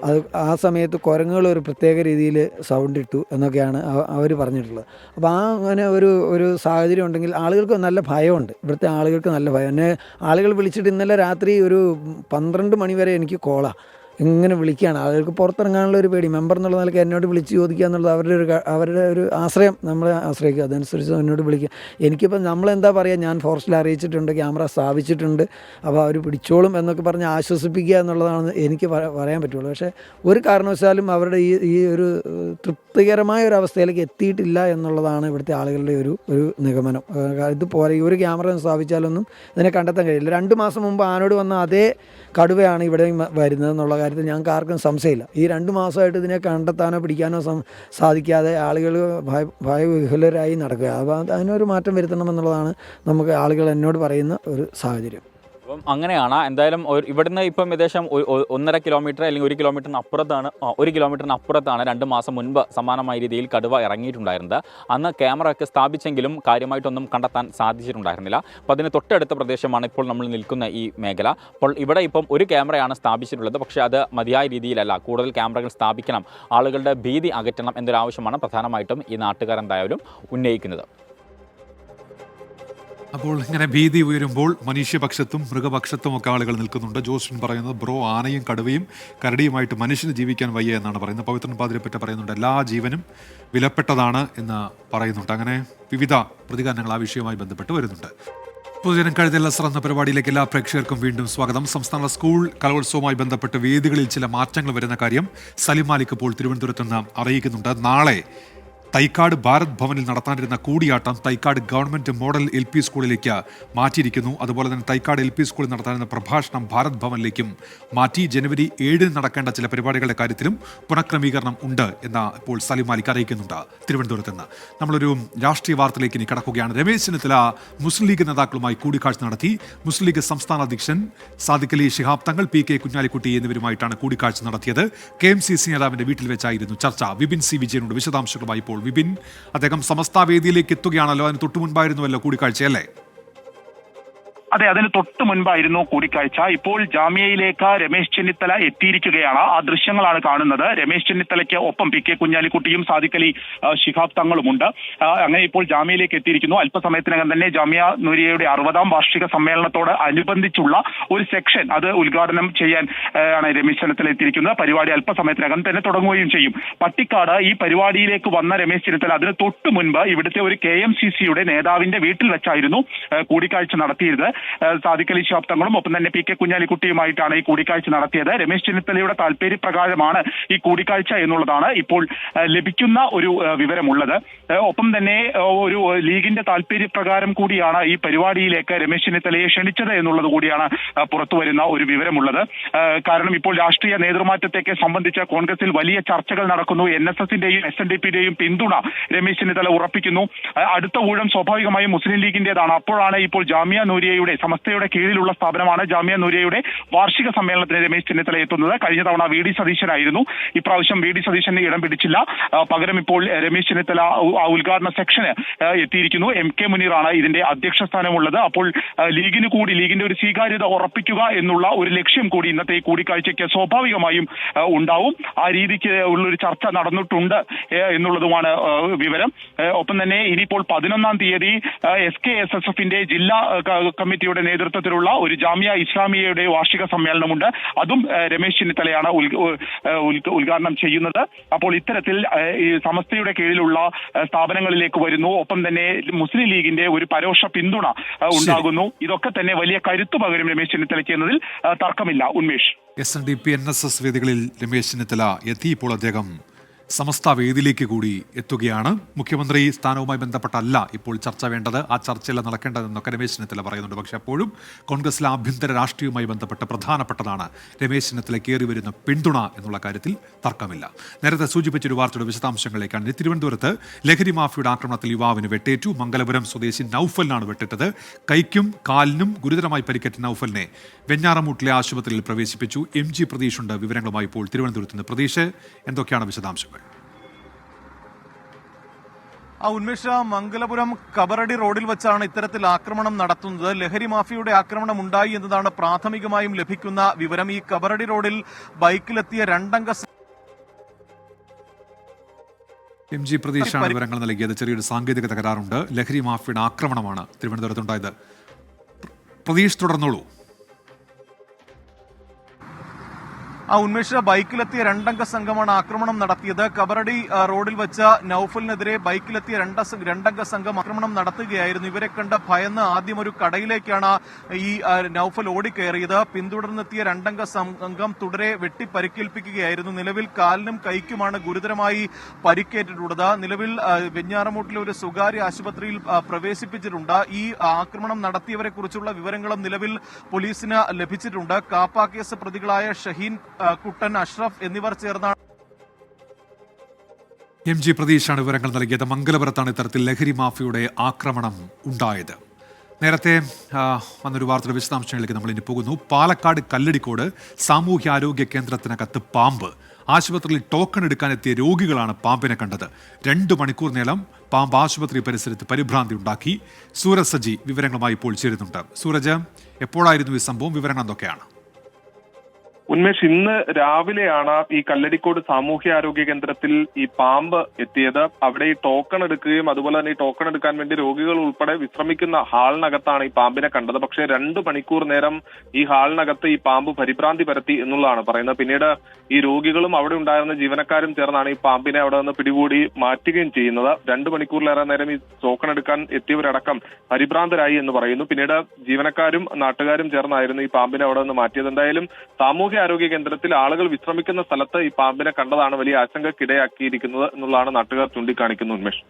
അത് ആ സമയത്ത് കുരങ്ങുകൾ ഒരു പ്രത്യേക രീതിയിൽ സൗണ്ട് ഇട്ടു എന്നൊക്കെയാണ് അവർ പറഞ്ഞിട്ടുള്ളത്. അപ്പോൾ അങ്ങനെ ഒരു സാഹചര്യം ഉണ്ടെങ്കിൽ ആളുകൾക്ക് നല്ല ഭയമുണ്ട്. ഇവിടുത്തെ ആളുകൾക്ക് നല്ല ഭയം. എന്നെ ആളുകൾ വിളിച്ചിട്ട് ഇന്നലെ രാത്രി ഒരു 12 മണി വരെ എനിക്ക് കോളാണ്. ഇങ്ങനെ വിളിക്കുകയാണ്. ആളുകൾക്ക് പുറത്തിറങ്ങാനുള്ള ഒരു പേടി. മെമ്പർ എന്നുള്ള നിലയ്ക്ക് എന്നോട് വിളിച്ച് ചോദിക്കുക എന്നുള്ളത് അവരുടെ ഒരു ആശ്രയം, നമ്മളെ ആശ്രയിക്കുക. അതനുസരിച്ച് എന്നോട് വിളിക്കുക. എനിക്കിപ്പോൾ നമ്മളെന്താ പറയുക, ഞാൻ ഫോറസ്റ്റിൽ അറിയിച്ചിട്ടുണ്ട്, ക്യാമറ സ്ഥാപിച്ചിട്ടുണ്ട്, അപ്പോൾ അവർ പിടിച്ചോളും എന്നൊക്കെ പറഞ്ഞ് ആശ്വസിപ്പിക്കുക എന്നുള്ളതാണ് എനിക്ക് പറയാൻ പറ്റുള്ളൂ. പക്ഷേ ഒരു കാരണവശാലും അവരുടെ ഈ ഒരു തൃപ്തികരമായ ഒരു അവസ്ഥയിലേക്ക് എത്തിയിട്ടില്ല എന്നുള്ളതാണ് ഇവിടുത്തെ ആളുകളുടെ ഒരു നിഗമനം. ഇതുപോലെ ഈ ഒരു ക്യാമറ സ്ഥാപിച്ചാലൊന്നും ഇതിനെ കണ്ടെത്താൻ കഴിയില്ല. 2 മാസം മുമ്പ് ആനോട് വന്ന അതേ കടുവയാണ് ഇവിടെ വരുന്നതെന്നുള്ള കാര്യത്തിൽ ഞങ്ങൾക്ക് ആർക്കും സംശയമില്ല. ഈ 2 മാസമായിട്ട് ഇതിനെ കണ്ടെത്താനോ പിടിക്കാനോ സാധിക്കാതെ ആളുകൾ ഭയവിഹുലരായി നടക്കുക. അപ്പോൾ അതിനൊരു മാറ്റം വരുത്തണമെന്നുള്ളതാണ് നമുക്ക് ആളുകൾ എന്നോട് പറയുന്ന ഒരു സാഹചര്യം. അപ്പം അങ്ങനെയാണ്. എന്തായാലും ഇവിടുന്ന് ഇപ്പം ഏകദേശം 1.5 കിലോമീറ്റർ അല്ലെങ്കിൽ 1 കിലോമീറ്ററിന് അപ്പുറത്താണ് 1 കിലോമീറ്ററിന് അപ്പുറത്താണ് 2 മാസം മുൻപ് സമാനമായ രീതിയിൽ കടുവ ഇറങ്ങിയിട്ടുണ്ടായിരുന്നത്. അന്ന് ക്യാമറ ഒക്കെ സ്ഥാപിച്ചെങ്കിലും കാര്യമായിട്ടൊന്നും കണ്ടെത്താൻ സാധിച്ചിട്ടുണ്ടായിരുന്നില്ല. അപ്പോൾ അതിന് തൊട്ടടുത്ത പ്രദേശമാണ് ഇപ്പോൾ നമ്മൾ നിൽക്കുന്ന ഈ മേഖല. അപ്പോൾ ഇവിടെ ഇപ്പം ഒരു ക്യാമറയാണ് സ്ഥാപിച്ചിട്ടുള്ളത്. പക്ഷേ അത് മതിയായ രീതിയിലല്ല. കൂടുതൽ ക്യാമറകൾ സ്ഥാപിക്കണം, ആളുകളുടെ ഭീതി അകറ്റണം എന്നൊരാവശ്യമാണ് പ്രധാനമായിട്ടും ഈ നാട്ടുകാർ എന്തായാലും ഉന്നയിക്കുന്നത്. അപ്പോൾ ഇങ്ങനെ ഭീതി ഉയരുമ്പോൾ മനുഷ്യപക്ഷത്തും മൃഗപക്ഷത്തും ഒക്കെ ആളുകൾ നിൽക്കുന്നുണ്ട്. ജോസ്ഫിൻ പറയുന്നത് ബ്രോ, ആനയും കടുവയും കരടിയുമായിട്ട് മനുഷ്യന് ജീവിക്കാൻ വയ്യ എന്നാണ് പറയുന്നത്. പവിത്രൻ പാതിരെപ്പറ്റി പറയുന്നുണ്ട് എല്ലാ ജീവനും വിലപ്പെട്ടതാണ് എന്ന് പറയുന്നുണ്ട്. അങ്ങനെ വിവിധ പ്രതികരണങ്ങൾ ആ വിഷയവുമായി ബന്ധപ്പെട്ട് വരുന്നുണ്ട്. പൊതുജനം കഴുതൽ അസ്ര എന്ന പരിപാടിയിലേക്ക് എല്ലാ പ്രേക്ഷകർക്കും വീണ്ടും സ്വാഗതം. സംസ്ഥാന സ്കൂൾ കലോത്സവവുമായി ബന്ധപ്പെട്ട് വേദികളിൽ ചില മാറ്റങ്ങൾ വരുന്ന കാര്യം സലിം മാലിക് ഇപ്പോൾ തിരുവനന്തപുരത്ത് നിന്ന് അറിയിക്കുന്നുണ്ട്. നാളെ തൈക്കാട് ഭാരത് ഭവനിൽ നടത്താനിരുന്ന Koodiyattam Thycaud government model LP സ്കൂളിലേക്ക് മാറ്റിയിരിക്കുന്നു. അതുപോലെ തന്നെ തൈക്കാട് LP സ്കൂളിൽ നടത്താനിരുന്ന പ്രഭാഷണം ഭാരത് ഭവനിലേക്കും മാറ്റി. ജനുവരി 7 നടക്കേണ്ട ചില പരിപാടികളുടെ കാര്യത്തിലും പുനഃക്രമീകരണം ഉണ്ട് എന്ന് ഇപ്പോൾ സലിം മാലിക് അറിയിക്കുന്നുണ്ട് തിരുവനന്തപുരത്ത് നിന്ന്. നമ്മളൊരു രാഷ്ട്രീയ വാർത്തയിലേക്ക് ഇനി കടക്കുകയാണ്. രമേശ് ചെന്നിത്തല മുസ്ലിം ലീഗ് നേതാക്കളുമായി കൂടിക്കാഴ്ച നടത്തി. മുസ്ലിം ലീഗ് സംസ്ഥാന അധ്യക്ഷൻ സാദിഖ് അലി ശിഹാബ് തങ്ങൾ, PK കുഞ്ഞാലിക്കുട്ടി എന്നിവരുമായിട്ടാണ് കൂടിക്കാഴ്ച നടത്തിയത്. KMCC നേതാവിന്റെ വീട്ടിൽ വെച്ചായിരുന്നു ചർച്ച. വിപിൻ C വിജയനോട് വിശദാംശങ്ങളുമായി ഇപ്പോൾ വിപിൻ, അദ്ദേഹം സമസ്ത വേദിയിലേക്ക് എത്തുകയാണല്ലോ, അതിന് തൊട്ടു മുൻപായിരുന്നുവല്ലോ കൂടിക്കാഴ്ചയല്ലേ? അതെ, അതിന് തൊട്ട് മുൻപായിരുന്നു കൂടിക്കാഴ്ച. ഇപ്പോൾ ജാമ്യയിലേക്ക് രമേശ് ചെന്നിത്തല എത്തിയിരിക്കുകയാണ്. ആ ദൃശ്യങ്ങളാണ് കാണുന്നത്. രമേശ് ചെന്നിത്തലയ്ക്ക് ഒപ്പം PK കുഞ്ഞാലിക്കുട്ടിയും സാദിഖ് അലി ശിഹാബ് തങ്ങളുമുണ്ട്. അങ്ങനെ ഇപ്പോൾ ജാമ്യയിലേക്ക് എത്തിയിരിക്കുന്നു. അല്പസമയത്തിനകം തന്നെ ജാമ്യ നൂരിയയുടെ 60ാം വാർഷിക സമ്മേളനത്തോട് അനുബന്ധിച്ചുള്ള ഒരു സെക്ഷൻ അത് ഉദ്ഘാടനം ചെയ്യാൻ ആണ് രമേശ് ചെന്നിത്തല എത്തിയിരിക്കുന്നത്. പരിപാടി അല്പസമയത്തിനകം തന്നെ തുടങ്ങുകയും ചെയ്യും. പട്ടിക്കാട് ഈ പരിപാടിയിലേക്ക് വന്ന രമേശ് ചെന്നിത്തല അതിന് തൊട്ട് മുൻപ് ഇവിടുത്തെ ഒരു KMCCയുടെ നേതാവിന്റെ വീട്ടിൽ വെച്ചായിരുന്നു കൂടിക്കാഴ്ച നടത്തിയത്. സാദിഖ് അലി ശിഹാബ് തങ്ങളും ഒപ്പം തന്നെ PK കുഞ്ഞാലിക്കുട്ടിയുമായിട്ടാണ് ഈ കൂടിക്കാഴ്ച നടത്തിയത്. രമേശ് ചെന്നിത്തലയുടെ താല്പര്യപ്രകാരമാണ് ഈ കൂടിക്കാഴ്ച എന്നുള്ളതാണ് ഇപ്പോൾ ലഭിക്കുന്ന ഒരു വിവരമുള്ളത്. ഒപ്പം തന്നെ ഒരു ലീഗിന്റെ താല്പര്യപ്രകാരം കൂടിയാണ് ഈ പരിപാടിയിലേക്ക് രമേശ് ചെന്നിത്തലയെ ക്ഷണിച്ചത് എന്നുള്ളത് കൂടിയാണ് പുറത്തു വരുന്ന ഒരു വിവരമുള്ളത്. കാരണം ഇപ്പോൾ രാഷ്ട്രീയ നേതൃമാറ്റത്തേക്ക് സംബന്ധിച്ച് കോൺഗ്രസിൽ വലിയ ചർച്ചകൾ നടക്കുന്നു. NSSന്റെയും SNDPയുടെയും പിന്തുണ രമേശ് ചെന്നിത്തല ഉറപ്പിക്കുന്നു. അടുത്ത ഊഴം സ്വാഭാവികമായും മുസ്ലിം ലീഗിന്റേതാണ്. അപ്പോഴാണ് ഇപ്പോൾ ജാമ്യ നൂരിയയുടെ സമസ്തയുടെ കീഴിലുള്ള സ്ഥാപനമാണ് ജാമ്യ നൂരിയയുടെ വാർഷിക സമ്മേളനത്തിന് രമേശ് ചെന്നിത്തല എത്തുന്നത്. കഴിഞ്ഞ തവണ VD സതീശനായിരുന്നു. ഇപ്രാവശ്യം VD സതീശന് ഇടം പിടിച്ചില്ല. പകരം ഇപ്പോൾ രമേശ് ചെന്നിത്തല ഉദ്ഘാടന സെക്ഷന് എത്തിയിരിക്കുന്നു. MK മുനീറാണ് ഇതിന്റെ അധ്യക്ഷ സ്ഥാനമുള്ളത്. അപ്പോൾ ലീഗിന് കൂടി ലീഗിന്റെ ഒരു സ്വീകാര്യത ഉറപ്പിക്കുക എന്നുള്ള ഒരു ലക്ഷ്യം കൂടി ഇന്നത്തെ ഈ കൂടിക്കാഴ്ചയ്ക്ക് സ്വാഭാവികമായും ഉണ്ടാവും. ആ രീതിക്ക് ഉള്ളൊരു ചർച്ച നടന്നിട്ടുണ്ട് എന്നുള്ളതുമാണ് വിവരം. ഒപ്പം തന്നെ ഇനിയിപ്പോൾ 11ാം തീയതി SKSSFന്റെ ജില്ലാ കമ്മിറ്റിയുടെ നേതൃത്വത്തിലുള്ള ഒരു ജാമ്യ ഇസ്ലാമിയയുടെ വാർഷിക സമ്മേളനമുണ്ട്. അതും രമേശ് ചെന്നിത്തലയാണ് ഉദ്ഘാടനം ചെയ്യുന്നത്. അപ്പോൾ ഇത്തരത്തിൽ ഈ സമസ്തയുടെ കീഴിലുള്ള സ്ഥാപനങ്ങളിലേക്ക് വരുന്നു. ഒപ്പം തന്നെ മുസ്ലിം ലീഗിന്റെ ഒരു പരോക്ഷ പിന്തുണ ഉണ്ടാകുന്നു. ഇതൊക്കെ തന്നെ വലിയ കരുത്തു പകരും രമേശ് ചെന്നിത്തലയ്ക്ക് എന്നതിൽ തർക്കമില്ല. ഉന്മേഷ്, SNDP NSS വേദികളിൽ രമേശ് ചെന്നിത്തല എത്തി. ഇപ്പോൾ അദ്ദേഹം സമസ്ത വേദിയിലേക്ക് കൂടി എത്തുകയാണ്. മുഖ്യമന്ത്രി സ്ഥാനവുമായി ബന്ധപ്പെട്ടല്ല ഇപ്പോൾ ചർച്ച വേണ്ടത്, ആ ചർച്ചയല്ല നടക്കേണ്ടതെന്നൊക്കെ രമേശ് ചെന്നിത്തല പറയുന്നുണ്ട്. പക്ഷേ അപ്പോഴും കോൺഗ്രസിലെ ആഭ്യന്തര രാഷ്ട്രീയവുമായി ബന്ധപ്പെട്ട് പ്രധാനപ്പെട്ടതാണ് രമേശ് ചെന്നിത്തല കയറി വരുന്ന പിന്തുണ എന്നുള്ള കാര്യത്തിൽ തർക്കമില്ല. നേരത്തെ സൂചിപ്പിച്ചൊരു വാർത്തയുടെ വിശദാംശങ്ങളിലേക്കാണ്. തിരുവനന്തപുരത്ത് ലഹരി മാഫിയുടെ ആക്രമണത്തിൽ യുവാവിന് വെട്ടേറ്റു. മംഗലപുരം സ്വദേശി നൌഫലിനാണ് വെട്ടേറ്റത്. കൈക്കും കാലിനും ഗുരുതരമായി പരിക്കേറ്റ നൌഫലിനെ വെഞ്ഞാറമൂട്ടിലെ ആശുപത്രിയിൽ പ്രവേശിപ്പിച്ചു. MG പ്രതീഷ് ഉണ്ട് വിവരങ്ങളുമായി ഇപ്പോൾ തിരുവനന്തപുരത്ത് നിന്ന്. പ്രതീഷ്, എന്തൊക്കെയാണ് വിശദാംശങ്ങൾ? ഉന്മേഷ, മംഗലപുരം കബറടി റോഡിൽ വെച്ചാണ് ഇത്തരത്തിൽ ആക്രമണം നടത്തുന്നത്. ലഹരി മാഫിയയുടെ ആക്രമണം ഉണ്ടായി എന്നതാണ് പ്രാഥമികമായും ലഭിക്കുന്ന വിവരം. ഈ കബറടി റോഡിൽ ബൈക്കിലെത്തിയ 2 അംഗ MG പ്രതീക്ഷാണ് വിവരങ്ങൾ നൽകിയത്. ചെറിയൊരു സാങ്കേതിക തകരാറുണ്ട്. ലഹരി മാഫിയുടെ ആക്രമണമാണ് തിരുവനന്തപുരത്തുണ്ടായത്. പ്രതീഷ്, തുടർന്നോളൂ. ഉന്മേഷ, ബൈക്കിലെത്തിയ 2 അംഗ സംഘമാണ് ആക്രമണം നടത്തിയത്. കബറടി റോഡിൽ വെച്ച നൌഫലിനെതിരെ ബൈക്കിലെത്തിയ 2 അംഗ സംഘം ആക്രമണം നടത്തുകയായിരുന്നു. ഇവരെ കണ്ട് ഭയന്ന് ആദ്യം ഒരു കടയിലേക്കാണ് ഈ നൌഫൽ ഓടിക്കയറിയത്. പിന്തുടർന്നെത്തിയ 2 അംഗ സംഘം തുടരെ വെട്ടി പരിക്കേൽപ്പിക്കുകയായിരുന്നു. നിലവിൽ കാലിനും കൈക്കുമാണ് ഗുരുതരമായി പരിക്കേറ്റിട്ടുള്ളത്. നിലവിൽ വെഞ്ഞാറമൂട്ടിലെ ഒരു സ്വകാര്യ ആശുപത്രിയിൽ പ്രവേശിപ്പിച്ചിട്ടുണ്ട്. ഈ ആക്രമണം നടത്തിയവരെ കുറിച്ചുള്ള വിവരങ്ങളും നിലവിൽ പോലീസിന് ലഭിച്ചിട്ടുണ്ട്. കാപ്പ കേസ് പ്രതികളായ ഷഹീൻ, കുട്ടൻ, അഷ്റഫ് എന്നിവർ ചേർന്നാണ്. MG പ്രതീക്ഷാണ് വിവരങ്ങൾ നൽകിയത്. മംഗലപുരത്താണ് ഇത്തരത്തിൽ ലഹരി മാഫിയുടെ ആക്രമണം ഉണ്ടായത്. നേരത്തെ വന്നൊരു വാർത്തയുടെ വിശദാംശങ്ങളിലേക്ക് നമ്മൾ ഇനി പോകുന്നു. പാലക്കാട് കല്ലടിക്കോട് സാമൂഹ്യാരോഗ്യ കേന്ദ്രത്തിനകത്ത് പാമ്പ്. ആശുപത്രിയിൽ ടോക്കൺ എടുക്കാനെത്തിയ രോഗികളാണ് പാമ്പിനെ കണ്ടത്. 2 മണിക്കൂർ നേരം പാമ്പ് ആശുപത്രി പരിസരത്ത് പരിഭ്രാന്തി ഉണ്ടാക്കി. സൂരജ് സജി വിവരങ്ങളുമായി ഇപ്പോൾ ചേരുന്നുണ്ട്. സൂരജ്, എപ്പോഴായിരുന്നു ഈ സംഭവം? വിവരങ്ങൾ എന്തൊക്കെയാണ്? ഉന്മേഷ്, ഇന്ന് രാവിലെയാണ് ഈ കല്ലടിക്കോട് സാമൂഹ്യാരോഗ്യ കേന്ദ്രത്തിൽ ഈ പാമ്പ് എത്തിയത്. അവിടെ ഈ ടോക്കൺ എടുക്കുകയും അതുപോലെ തന്നെ ഈ ടോക്കൺ എടുക്കാൻ വേണ്ടി രോഗികൾ ഉൾപ്പെടെ വിശ്രമിക്കുന്ന ഹാളിനകത്താണ് ഈ പാമ്പിനെ കണ്ടത്. പക്ഷേ 2 മണിക്കൂർ നേരം ഈ ഹാളിനകത്ത് ഈ പാമ്പ് പരിഭ്രാന്തി പരത്തി എന്നുള്ളതാണ് പറയുന്നത്. പിന്നീട് ഈ രോഗികളും അവിടെ ഉണ്ടായിരുന്ന ജീവനക്കാരും ചേർന്നാണ് ഈ പാമ്പിനെ അവിടെ നിന്ന് പിടികൂടി മാറ്റുകയും ചെയ്യുന്നത്. 2 മണിക്കൂറിലേറെ നേരം ഈ ടോക്കൺ എടുക്കാൻ എത്തിയവരടക്കം പരിഭ്രാന്തരായി എന്ന് പറയുന്നു. പിന്നീട് ജീവനക്കാരും നാട്ടുകാരും ചേർന്നായിരുന്നു ഈ പാമ്പിനെ അവിടെ നിന്ന് മാറ്റിയത്. എന്തായാലും സാമൂഹ്യാരോഗ്യ കേന്ദ്രത്തിൽ ആളുകൾ വിശ്രമിക്കുന്ന സ്ഥലത്ത് ഈ പാമ്പിനെ കണ്ടതാണ് വലിയ ആശങ്കക്കിടയാക്കിയിരിക്കുന്നത് എന്നുള്ളതാണ് നാട്ടുകാർ ചൂണ്ടിക്കാണിക്കുന്നത്. ഉന്മേഷ്,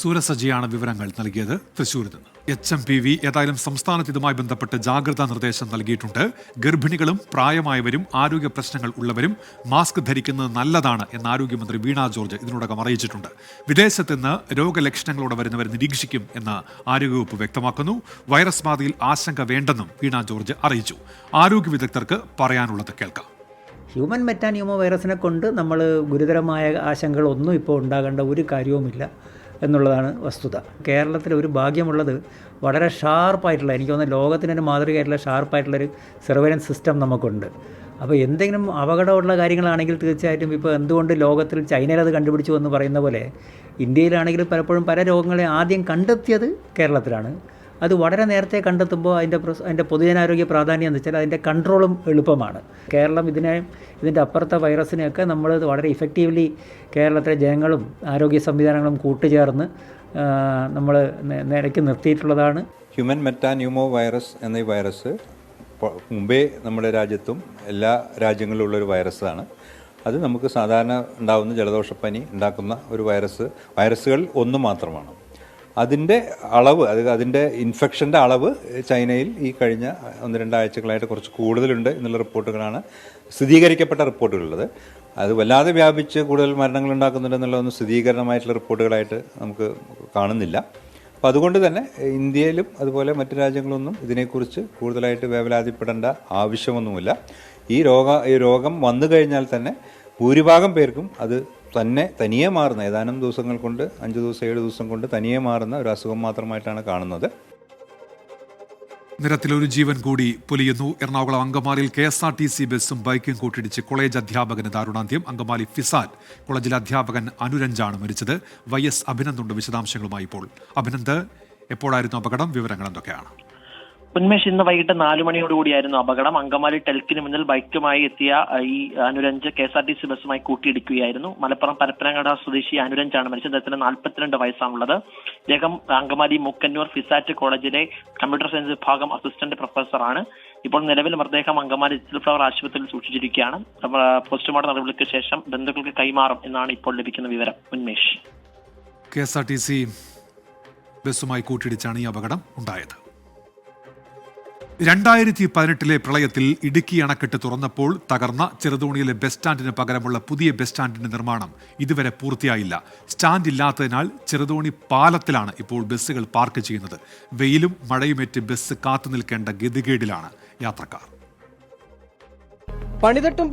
സൂരജ് സജിയാണ് വിവരങ്ങൾ നൽകിയത് തൃശ്ശൂരിൽ നിന്ന്. HMPV ഏതായാലും സംസ്ഥാനത്ത് ഇതുമായി ബന്ധപ്പെട്ട് ജാഗ്രതാ നിർദ്ദേശം നൽകിയിട്ടുണ്ട്. ഗർഭിണികളും പ്രായമായവരും ആരോഗ്യ പ്രശ്നങ്ങൾ ഉള്ളവരും മാസ്ക് ധരിക്കുന്നത് നല്ലതാണ് എന്ന് ആരോഗ്യമന്ത്രി വീണ ജോർജ് ഇതിനോടകം അറിയിച്ചിട്ടുണ്ട്. വിദേശത്ത് നിന്ന് രോഗലക്ഷണങ്ങളോടെ വരുന്നവരെ നിരീക്ഷിക്കും എന്ന് ആരോഗ്യവകുപ്പ് വ്യക്തമാക്കുന്നു. വൈറസ് ബാധയിൽ ആശങ്ക വേണ്ടെന്നും വീണ ജോർജ് അറിയിച്ചു. ആരോഗ്യ വിദഗ്ധർക്ക് പറയാനുള്ളത് കേൾക്കാം. ഹ്യൂമൻ മെറ്റാന്യൂമോ വൈറസിനെ കൊണ്ട് നമ്മൾ ഗുരുതരമായ ആശങ്കകളൊന്നും ഇപ്പോൾ ഉണ്ടാകേണ്ട ഒരു കാര്യവുമില്ല എന്നുള്ളതാണ് വസ്തുത. കേരളത്തിൽ ഒരു ഭാഗ്യമുള്ളത് വളരെ ഷാർപ്പായിട്ടുള്ള, എനിക്ക് തോന്നുന്നു ലോകത്തിന് തന്നെ മാതൃകയായിട്ടുള്ള ഷാർപ്പായിട്ടുള്ളൊരു സർവൈലൻസ് സിസ്റ്റം നമുക്കുണ്ട്. അപ്പോൾ എന്തെങ്കിലും അപകടമുള്ള കാര്യങ്ങളാണെങ്കിൽ തീർച്ചയായിട്ടും ഇപ്പോൾ എന്തുകൊണ്ട് ലോകത്തിൽ ചൈനയിൽ അത് കണ്ടുപിടിച്ചു എന്ന് പറയുന്ന പോലെ ഇന്ത്യയിലാണെങ്കിൽ പലപ്പോഴും പല രോഗങ്ങളെ ആദ്യം കണ്ടെത്തിയത് കേരളത്തിലാണ്. അത് വളരെ നേരത്തെ കണ്ടെത്തുമ്പോൾ അതിൻ്റെ പൊതുജനാരോഗ്യ പ്രാധാന്യം എന്ന് വെച്ചാൽ അതിൻ്റെ കൺട്രോളും എളുപ്പമാണ്. കേരളം ഇതിൻ്റെ അപ്പുറത്തെ വൈറസിനെയൊക്കെ നമ്മൾ വളരെ ഇഫക്റ്റീവ്ലി കേരളത്തിലെ ജനങ്ങളും ആരോഗ്യ സംവിധാനങ്ങളും കൂട്ടുചേർന്ന് നമ്മൾ നിരക്കി നിർത്തിയിട്ടുള്ളതാണ്. ഹ്യൂമൻ മെറ്റാന്യൂമോ വൈറസ് എന്ന ഈ വൈറസ് മുമ്പേ നമ്മുടെ രാജ്യത്തും എല്ലാ രാജ്യങ്ങളിലുള്ളൊരു വൈറസാണ്. അത് നമുക്ക് സാധാരണ ഉണ്ടാകുന്ന ജലദോഷപ്പനി ഉണ്ടാക്കുന്ന ഒരു വൈറസുകൾ ഒന്ന് മാത്രമാണ്. അതിൻ്റെ അളവ്, അതിൻ്റെ ഇൻഫെക്ഷൻ്റെ അളവ് ചൈനയിൽ ഈ കഴിഞ്ഞ 1-2 ആഴ്ചകളായിട്ട് കുറച്ച് കൂടുതലുണ്ട് എന്നുള്ള റിപ്പോർട്ടുകളാണ്, സ്ഥിരീകരിക്കപ്പെട്ട റിപ്പോർട്ടുകളുള്ളത്. അത് വല്ലാതെ വ്യാപിച്ച് കൂടുതൽ മരണങ്ങൾ ഉണ്ടാക്കുന്നുണ്ടെന്നുള്ളതൊന്നും സ്ഥിരീകരണമായിട്ടുള്ള റിപ്പോർട്ടുകളായിട്ട് നമുക്ക് കാണുന്നില്ല. അപ്പോൾ അതുകൊണ്ട് തന്നെ ഇന്ത്യയിലും അതുപോലെ മറ്റു രാജ്യങ്ങളൊന്നും ഇതിനെക്കുറിച്ച് കൂടുതലായിട്ട് വേവലാതിപ്പെടേണ്ട ആവശ്യമൊന്നുമില്ല. ഈ രോഗം വന്നു കഴിഞ്ഞാൽ തന്നെ ഭൂരിഭാഗം പേർക്കും അത് തനിയെ മാറുന്ന, ഏതാനും ദിവസങ്ങൾ കൊണ്ട് 5 ദിവസം 7 ദിവസം കൊണ്ട് തനിയെ മാറുന്ന ഒരു അസുഖം മാത്രമായിട്ടാണ് കാണുന്നത്. നിരത്തിലൊരു ജീവൻ കൂടി പൊലിയുന്നു. എറണാകുളം അങ്കമാലിയിൽ KSRTC ബസ്സും ബൈക്കും കൂട്ടിയിടിച്ച് കോളേജ് അധ്യാപകന് ദാരുണാന്ത്യം. അങ്കമാലി ഫിസാൽ കോളേജിലെ അധ്യാപകൻ അനുരഞ്ജാണ് മരിച്ചത്. YS അഭിനന്ദുണ്ട് വിശദാംശങ്ങളുമായി ഇപ്പോൾ. അഭിനന്ദ്, എപ്പോഴായിരുന്നു അപകടം? വിവരങ്ങൾ എന്തൊക്കെയാണ്? ഉന്മേഷ്, ഇന്ന് വൈകിട്ട് 4 മണിയോടുകൂടിയായിരുന്നു അപകടം. അങ്കമാലി ടെൽക്കിന് മുന്നിൽ ബൈക്കുമായി എത്തിയ ഈ അനുരഞ്ജ് KSRTC ബസ്സുമായി കൂട്ടിയിടിക്കുകയായിരുന്നു. മലപ്പുറം പരപ്പനങ്ങാട് സ്വദേശി അനുരഞ്ജാണ് മരിച്ചത്. അദ്ദേഹത്തിന് 42 വയസ്സാണുള്ളത്. അദ്ദേഹം അങ്കമാലി മുക്കന്നൂർ ഫിസാറ്റ് കോളേജിലെ കമ്പ്യൂട്ടർ സയൻസ് വിഭാഗം അസിസ്റ്റന്റ് പ്രൊഫസറാണ്. ഇപ്പോൾ നിലവിൽ മൃതദേഹം അങ്കമാലി ലിറ്റിൽ ഫ്ലവർ ആശുപത്രിയിൽ സൂക്ഷിച്ചിരിക്കുകയാണ്. പോസ്റ്റ്മോർട്ടം നടപടികൾക്ക് ശേഷം ബന്ധുക്കൾക്ക് കൈമാറും എന്നാണ് ഇപ്പോൾ ലഭിക്കുന്ന വിവരം. ഉന്മേഷ്, KSRTC ബസ്സുമായി കൂട്ടിയിടിച്ചാണ് ഈ അപകടം ഉണ്ടായത്. 2018 പ്രളയത്തിൽ ഇടുക്കി അണക്കെട്ട് തുറന്നപ്പോൾ തകർന്ന ചെറുതോണിയിലെ ബസ് സ്റ്റാൻഡിന് പകരമുള്ള പുതിയ ബസ് സ്റ്റാൻഡിന്റെ നിർമ്മാണം ഇതുവരെ പൂർത്തിയായില്ല. സ്റ്റാൻഡ് ഇല്ലാത്തതിനാൽ ചെറുതോണി പാലത്തിലാണ് ഇപ്പോൾ ബസ്സുകൾ പാർക്ക് ചെയ്യുന്നത്. വെയിലും മഴയുമേറ്റ് ബസ് കാത്തു നിൽക്കേണ്ട ഗതികേടിലാണ് യാത്രക്കാർ. പണിതിട്ടും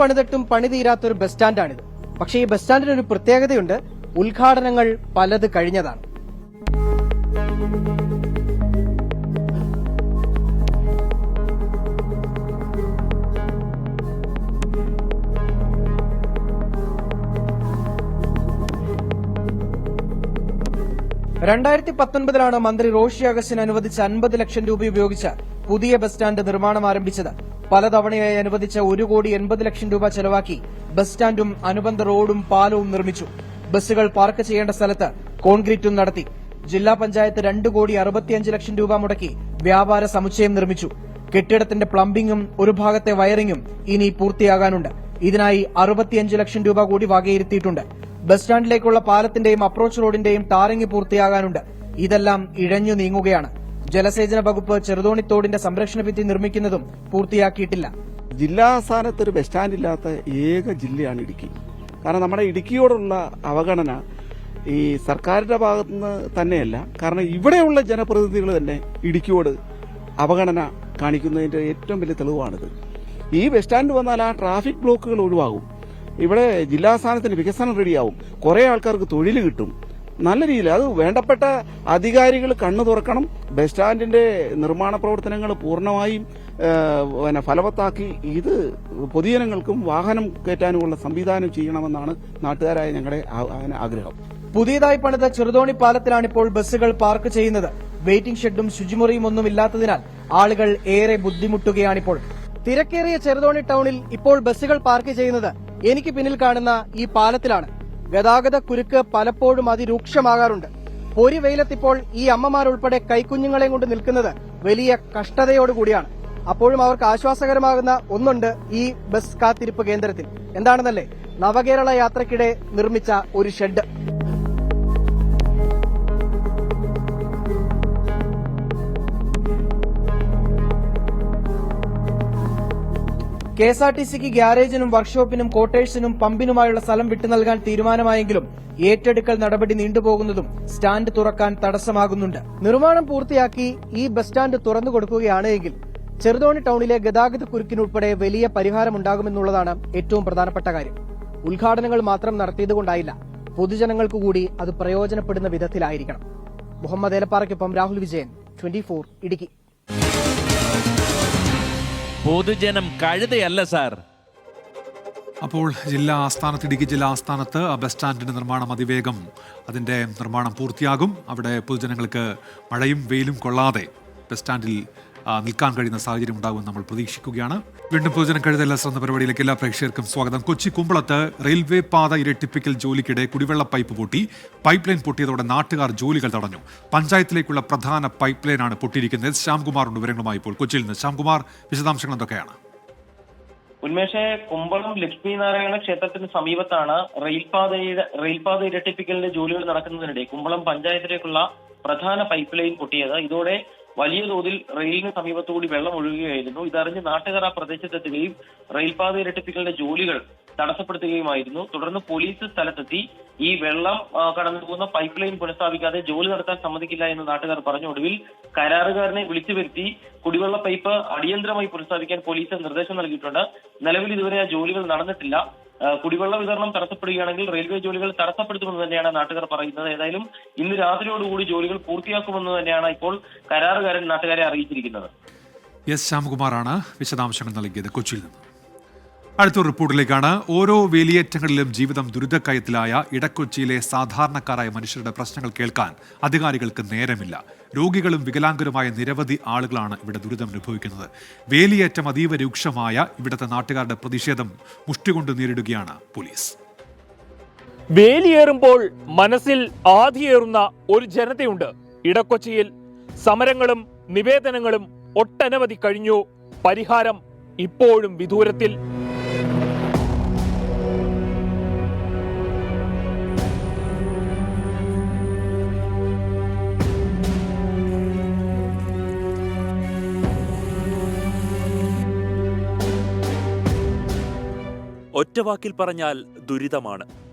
പണി തീരാത്തൊരു ബസ് സ്റ്റാൻഡാണിത്. പക്ഷേ ഈ ബസ് സ്റ്റാൻഡിന് ഒരു പ്രത്യേകതയുണ്ട്. ഉദ്ഘാടനങ്ങൾ പലത് കഴിഞ്ഞതാണ്. ലാണ് മന്ത്രി റോഷി അഗസ്റ്റിന് അനുവദിച്ച 50 ലക്ഷം രൂപ ഉപയോഗിച്ച് പുതിയ ബസ് സ്റ്റാൻഡ് നിർമ്മാണം ആരംഭിച്ചത്. പലതവണയായി അനുവദിച്ച 1,80,00,000 രൂപ ചെലവാക്കി ബസ് സ്റ്റാൻഡും അനുബന്ധ റോഡും പാലവും നിർമ്മിച്ചു. ബസ്സുകൾ പാർക്ക് ചെയ്യേണ്ട സ്ഥലത്ത് കോൺക്രീറ്റും നടത്തി. ജില്ലാ പഞ്ചായത്ത് 2,65,00,000 രൂപ മുടക്കി വ്യാപാര സമുച്ചയം നിർമ്മിച്ചു. കെട്ടിടത്തിന്റെ പ്ലംബിംഗും ഒരു ഭാഗത്തെ വയറിംഗും ഇനി പൂർത്തിയാകാനുണ്ട്. ഇതിനായി 65 ലക്ഷം രൂപ കൂടി വകയിരുത്തിയിട്ടുണ്ട്. ബസ് സ്റ്റാൻഡിലേക്കുള്ള പാലത്തിന്റെയും അപ്രോച്ച് റോഡിന്റെയും ടാറിംഗ് പൂർത്തിയാകാനുണ്ട്. ഇതെല്ലാം ഇഴഞ്ഞു നീങ്ങുകയാണ്. ജലസേചന വകുപ്പ് ചെറുതോണിത്തോടിന്റെ സംരക്ഷണ ഭിത്തി നിർമ്മിക്കുന്നതും പൂർത്തിയാക്കിയിട്ടില്ല. ജില്ലാസ്ഥാനത്ത് ഒരു ബസ് സ്റ്റാൻഡ് ഇല്ലാത്ത ഏക ജില്ലയാണ് ഇടുക്കി. കാരണം നമ്മുടെ ഇടുക്കിയോടുള്ള അവഗണന ഈ സർക്കാരിന്റെ ഭാഗത്തുനിന്ന് തന്നെയല്ല, കാരണം ഇവിടെയുള്ള ജനപ്രതിനിധികൾ തന്നെ ഇടുക്കിയോട് അവഗണന കാണിക്കുന്നതിന്റെ ഏറ്റവും വലിയ തെളിവാണിത്. ഈ ബസ് സ്റ്റാൻഡ് വന്നാൽ ആ ട്രാഫിക് ബ്ലോക്കുകൾ ഒഴിവാകും, ഇവിടെ ജില്ലാസ്ഥാനത്തിന് വികസനം റെഡിയാവും, കുറെ ആൾക്കാർക്ക് തൊഴിൽ കിട്ടും, നല്ല രീതിയിൽ. അത് വേണ്ടപ്പെട്ട അധികാരികൾ കണ്ണു തുറക്കണം. ബസ് സ്റ്റാൻഡിന്റെ നിർമ്മാണ പ്രവർത്തനങ്ങൾ പൂർണ്ണമായും ഫലവത്താക്കി ഇത് പൊതുജനങ്ങൾക്കും വാഹനം കയറ്റാനുമുള്ള സംവിധാനം ചെയ്യണമെന്നാണ് നാട്ടുകാരായ ഞങ്ങളുടെ ആഗ്രഹം. പുതിയതായി പണിത ചെറുതോണി പാലത്തിലാണ് ഇപ്പോൾ ബസ്സുകൾ പാർക്ക് ചെയ്യുന്നത്. വെയിറ്റിംഗ് ഷെഡും ശുചിമുറിയും ഒന്നും ഇല്ലാത്തതിനാൽ ആളുകൾ ഏറെ ബുദ്ധിമുട്ടുകയാണിപ്പോൾ. തിരക്കേറിയ ചെറുതോണി ടൌണിൽ ഇപ്പോൾ ബസ്സുകൾ പാർക്ക് ചെയ്യുന്നത് എനിക്ക് പിന്നിൽ കാണുന്ന ഈ പാലത്തിലാണ്. ഗതാഗത കുരുക്ക് പലപ്പോഴും അതിരൂക്ഷമാകാറുണ്ട്. പൊരി വെയിലത്തിപ്പോൾ ഈ അമ്മമാരുൾപ്പെടെ കൈക്കുഞ്ഞുങ്ങളെയും കൊണ്ട് നിൽക്കുന്നത് വലിയ കഷ്ടതയോടുകൂടിയാണ്. അപ്പോഴും അവർക്ക് ആശ്വാസകരമാകുന്ന ഒന്നുണ്ട് ഈ ബസ് കാത്തിരിപ്പ് കേന്ദ്രത്തിൽ. എന്താണെന്നല്ലേ, നവകേരള യാത്രയ്ക്കിടെ നിർമ്മിച്ച ഒരു ഷെഡ്. കെഎസ്ആർടിസിക്ക് ഗ്യാരേജിനും വർക്ക്ഷോപ്പിനും ക്വാർട്ടേഴ്സിനും പമ്പിനുമായുള്ള സ്ഥലം വിട്ടു നൽകാൻ തീരുമാനമായെങ്കിലും ഏറ്റെടുക്കൽ നടപടി നീണ്ടുപോകുന്നതും സ്റ്റാൻഡ് തുറക്കാൻ തടസ്സമാകുന്നുണ്ട്. നിർമ്മാണം പൂർത്തിയാക്കി ഈ ബസ് സ്റ്റാൻഡ് തുറന്നു കൊടുക്കുകയാണെങ്കിൽ ചെറുതോണി ടൌണിലെ ഗതാഗത കുരുക്കിനുൾപ്പെടെ വലിയ പരിഹാരമുണ്ടാകുമെന്നുള്ളതാണ് ഏറ്റവും പ്രധാനപ്പെട്ട കാര്യം. ഉദ്ഘാടനങ്ങൾ മാത്രം നടത്തിയതുകൊണ്ടായില്ല, പൊതുജനങ്ങൾക്ക് കൂടി അത് പ്രയോജനപ്പെടുന്ന വിധത്തിലായിരിക്കണം. മുഹമ്മദ് ഏലപ്പാറയ്ക്കൊപ്പം രാഹുൽ വിജയൻ, 24 ഇടുക്കി. പൊതുജനം കഴുതയല്ല സാർ. അപ്പോൾ ജില്ലാ ആസ്ഥാനത്ത്, ഇടുക്കി ജില്ലാ ആസ്ഥാനത്ത് ബസ് സ്റ്റാൻഡിന്റെ നിർമ്മാണം അതിവേഗം അതിന്റെ നിർമ്മാണം പൂർത്തിയാകും. അവിടെ പൊതുജനങ്ങൾക്ക് മഴയും വെയിലും കൊള്ളാതെ ബസ് സ്റ്റാൻഡിൽ നിൽക്കാൻ കഴിയുന്ന സാഹചര്യം ഉണ്ടാകുമെന്ന് നമ്മൾ പ്രതീക്ഷിക്കുകയാണ്. വീണ്ടും പൊതുജനം കഴുതല്ല എന്ന പരിപാടിയിലേക്ക് എല്ലാ പ്രേക്ഷകർക്കും സ്വാഗതം. കൊച്ചി കുമ്പളത്ത് റെയിൽവേ പാത ഇരട്ടിപ്പിക്കൽ ജോലിക്കിടെ കുടിവെള്ള പൈപ്പ് പൊട്ടി. പൈപ്പ് ലൈൻ പൊട്ടിയതോടെ നാട്ടുകാർ ജോലികൾ തടഞ്ഞു. പഞ്ചായത്തിലേക്കുള്ള പ്രധാന പൈപ്പ് ലൈനാണ് പൊട്ടിയിരിക്കുന്നത്. ശ്യാംകുമാറുണ്ട് വിവരങ്ങളുമായി ഇപ്പോൾ കൊച്ചിയിൽ നിന്ന്. ശ്യാംകുമാർ, വിശദാംശങ്ങൾ എന്തൊക്കെയാണ്? ഉന്മേഷ്, കുമ്പളം ലക്ഷ്മിനാരായണ ക്ഷേത്രത്തിന് സമീപത്താണ് റെയിൽപാത ഇരട്ടിപ്പിക്കലിന്റെ ജോലികൾ നടക്കുന്നതിനിടെ കുമ്പളം പഞ്ചായത്തിലേക്കുള്ള പ്രധാന പൈപ്പ് ലൈൻ പൊട്ടിയത്. ഇതോടെ വലിയ തോതിൽ റെയിലിന് സമീപത്തുകൂടി വെള്ളം ഒഴുകുകയായിരുന്നു. ഇതറിഞ്ഞ് നാട്ടുകാർ ആ പ്രദേശത്തെത്തുകയും റെയിൽപാത ഇരട്ടിപ്പിക്കലിന്റെ ജോലികൾ തടസ്സപ്പെടുത്തുകയുമായിരുന്നു. തുടർന്ന് പോലീസ് സ്ഥലത്തെത്തി ഈ വെള്ളം കടന്നുപോകുന്ന പൈപ്പ് ലൈൻ പുനഃസ്ഥാപിക്കാതെ ജോലി നടത്താൻ സമ്മതിക്കില്ല എന്ന് നാട്ടുകാർ പറഞ്ഞു. ഒടുവിൽ കരാറുകാരനെ വിളിച്ചു വരുത്തി കുടിവെള്ള പൈപ്പ് അടിയന്തരമായി പുനഃസ്ഥാപിക്കാൻ പോലീസ് നിർദ്ദേശം നൽകിയിട്ടുണ്ട്. നിലവിൽ ഇതുവരെ ആ ജോലികൾ നടന്നിട്ടില്ല. കുടിവെള്ള വിതരണം തടസ്സപ്പെടുകയാണെങ്കിൽ റെയിൽവേ ജോലികൾ തടസ്സപ്പെടുത്തുമെന്ന് തന്നെയാണ് നാട്ടുകാർ പറയുന്നത്. ഏതായാലും ഇന്ന് രാത്രിയോടുകൂടി ജോലികൾ പൂർത്തിയാക്കുമെന്ന് തന്നെയാണ് ഇപ്പോൾ കരാറുകാരൻ നാട്ടുകാരെ അറിയിച്ചിരിക്കുന്നത്. എസ് ശ്യാംകുമാറാണ് വിശദാംശങ്ങൾ നൽകിയത് കൊച്ചിയിൽ നിന്ന്. അടുത്ത റിപ്പോർട്ടിലേക്കാണ്. ഓരോ വേലിയേറ്റങ്ങളിലും ജീവിതം ദുരിതക്കയത്തിലായ ഇടക്കൊച്ചിയിലെ സാധാരണക്കാരായ മനുഷ്യരുടെ പ്രശ്നങ്ങൾ കേൾക്കാൻ അധികാരികൾക്ക് നേരമില്ല. രോഗികളും വികലാംഗരുമായ നിരവധി ആളുകളാണ് ഇവിടെ ദുരിതം അനുഭവിക്കുന്നത്. വേലിയേറ്റം അതീവ രൂക്ഷമായ ഇവിടുത്തെ നാട്ടുകാരുടെ പ്രതിഷേധം മുഷ്ടികൊണ്ട് നേരിടുകയാണ് പോലീസ്. വേലിയേറുമ്പോൾ മനസ്സിൽ ആധിയേറുന്ന ഒരു ജനതയുണ്ട് ഇടക്കൊച്ചിയിൽ. സമരങ്ങളും നിവേദനങ്ങളും ഒട്ടനവധി കഴിഞ്ഞു. പരിഹാരം ഇപ്പോഴും വിദൂരത്തിൽ. ഒറ്റവാക്കിൽ പറഞ്ഞാൽ ദുരിതമാണ്.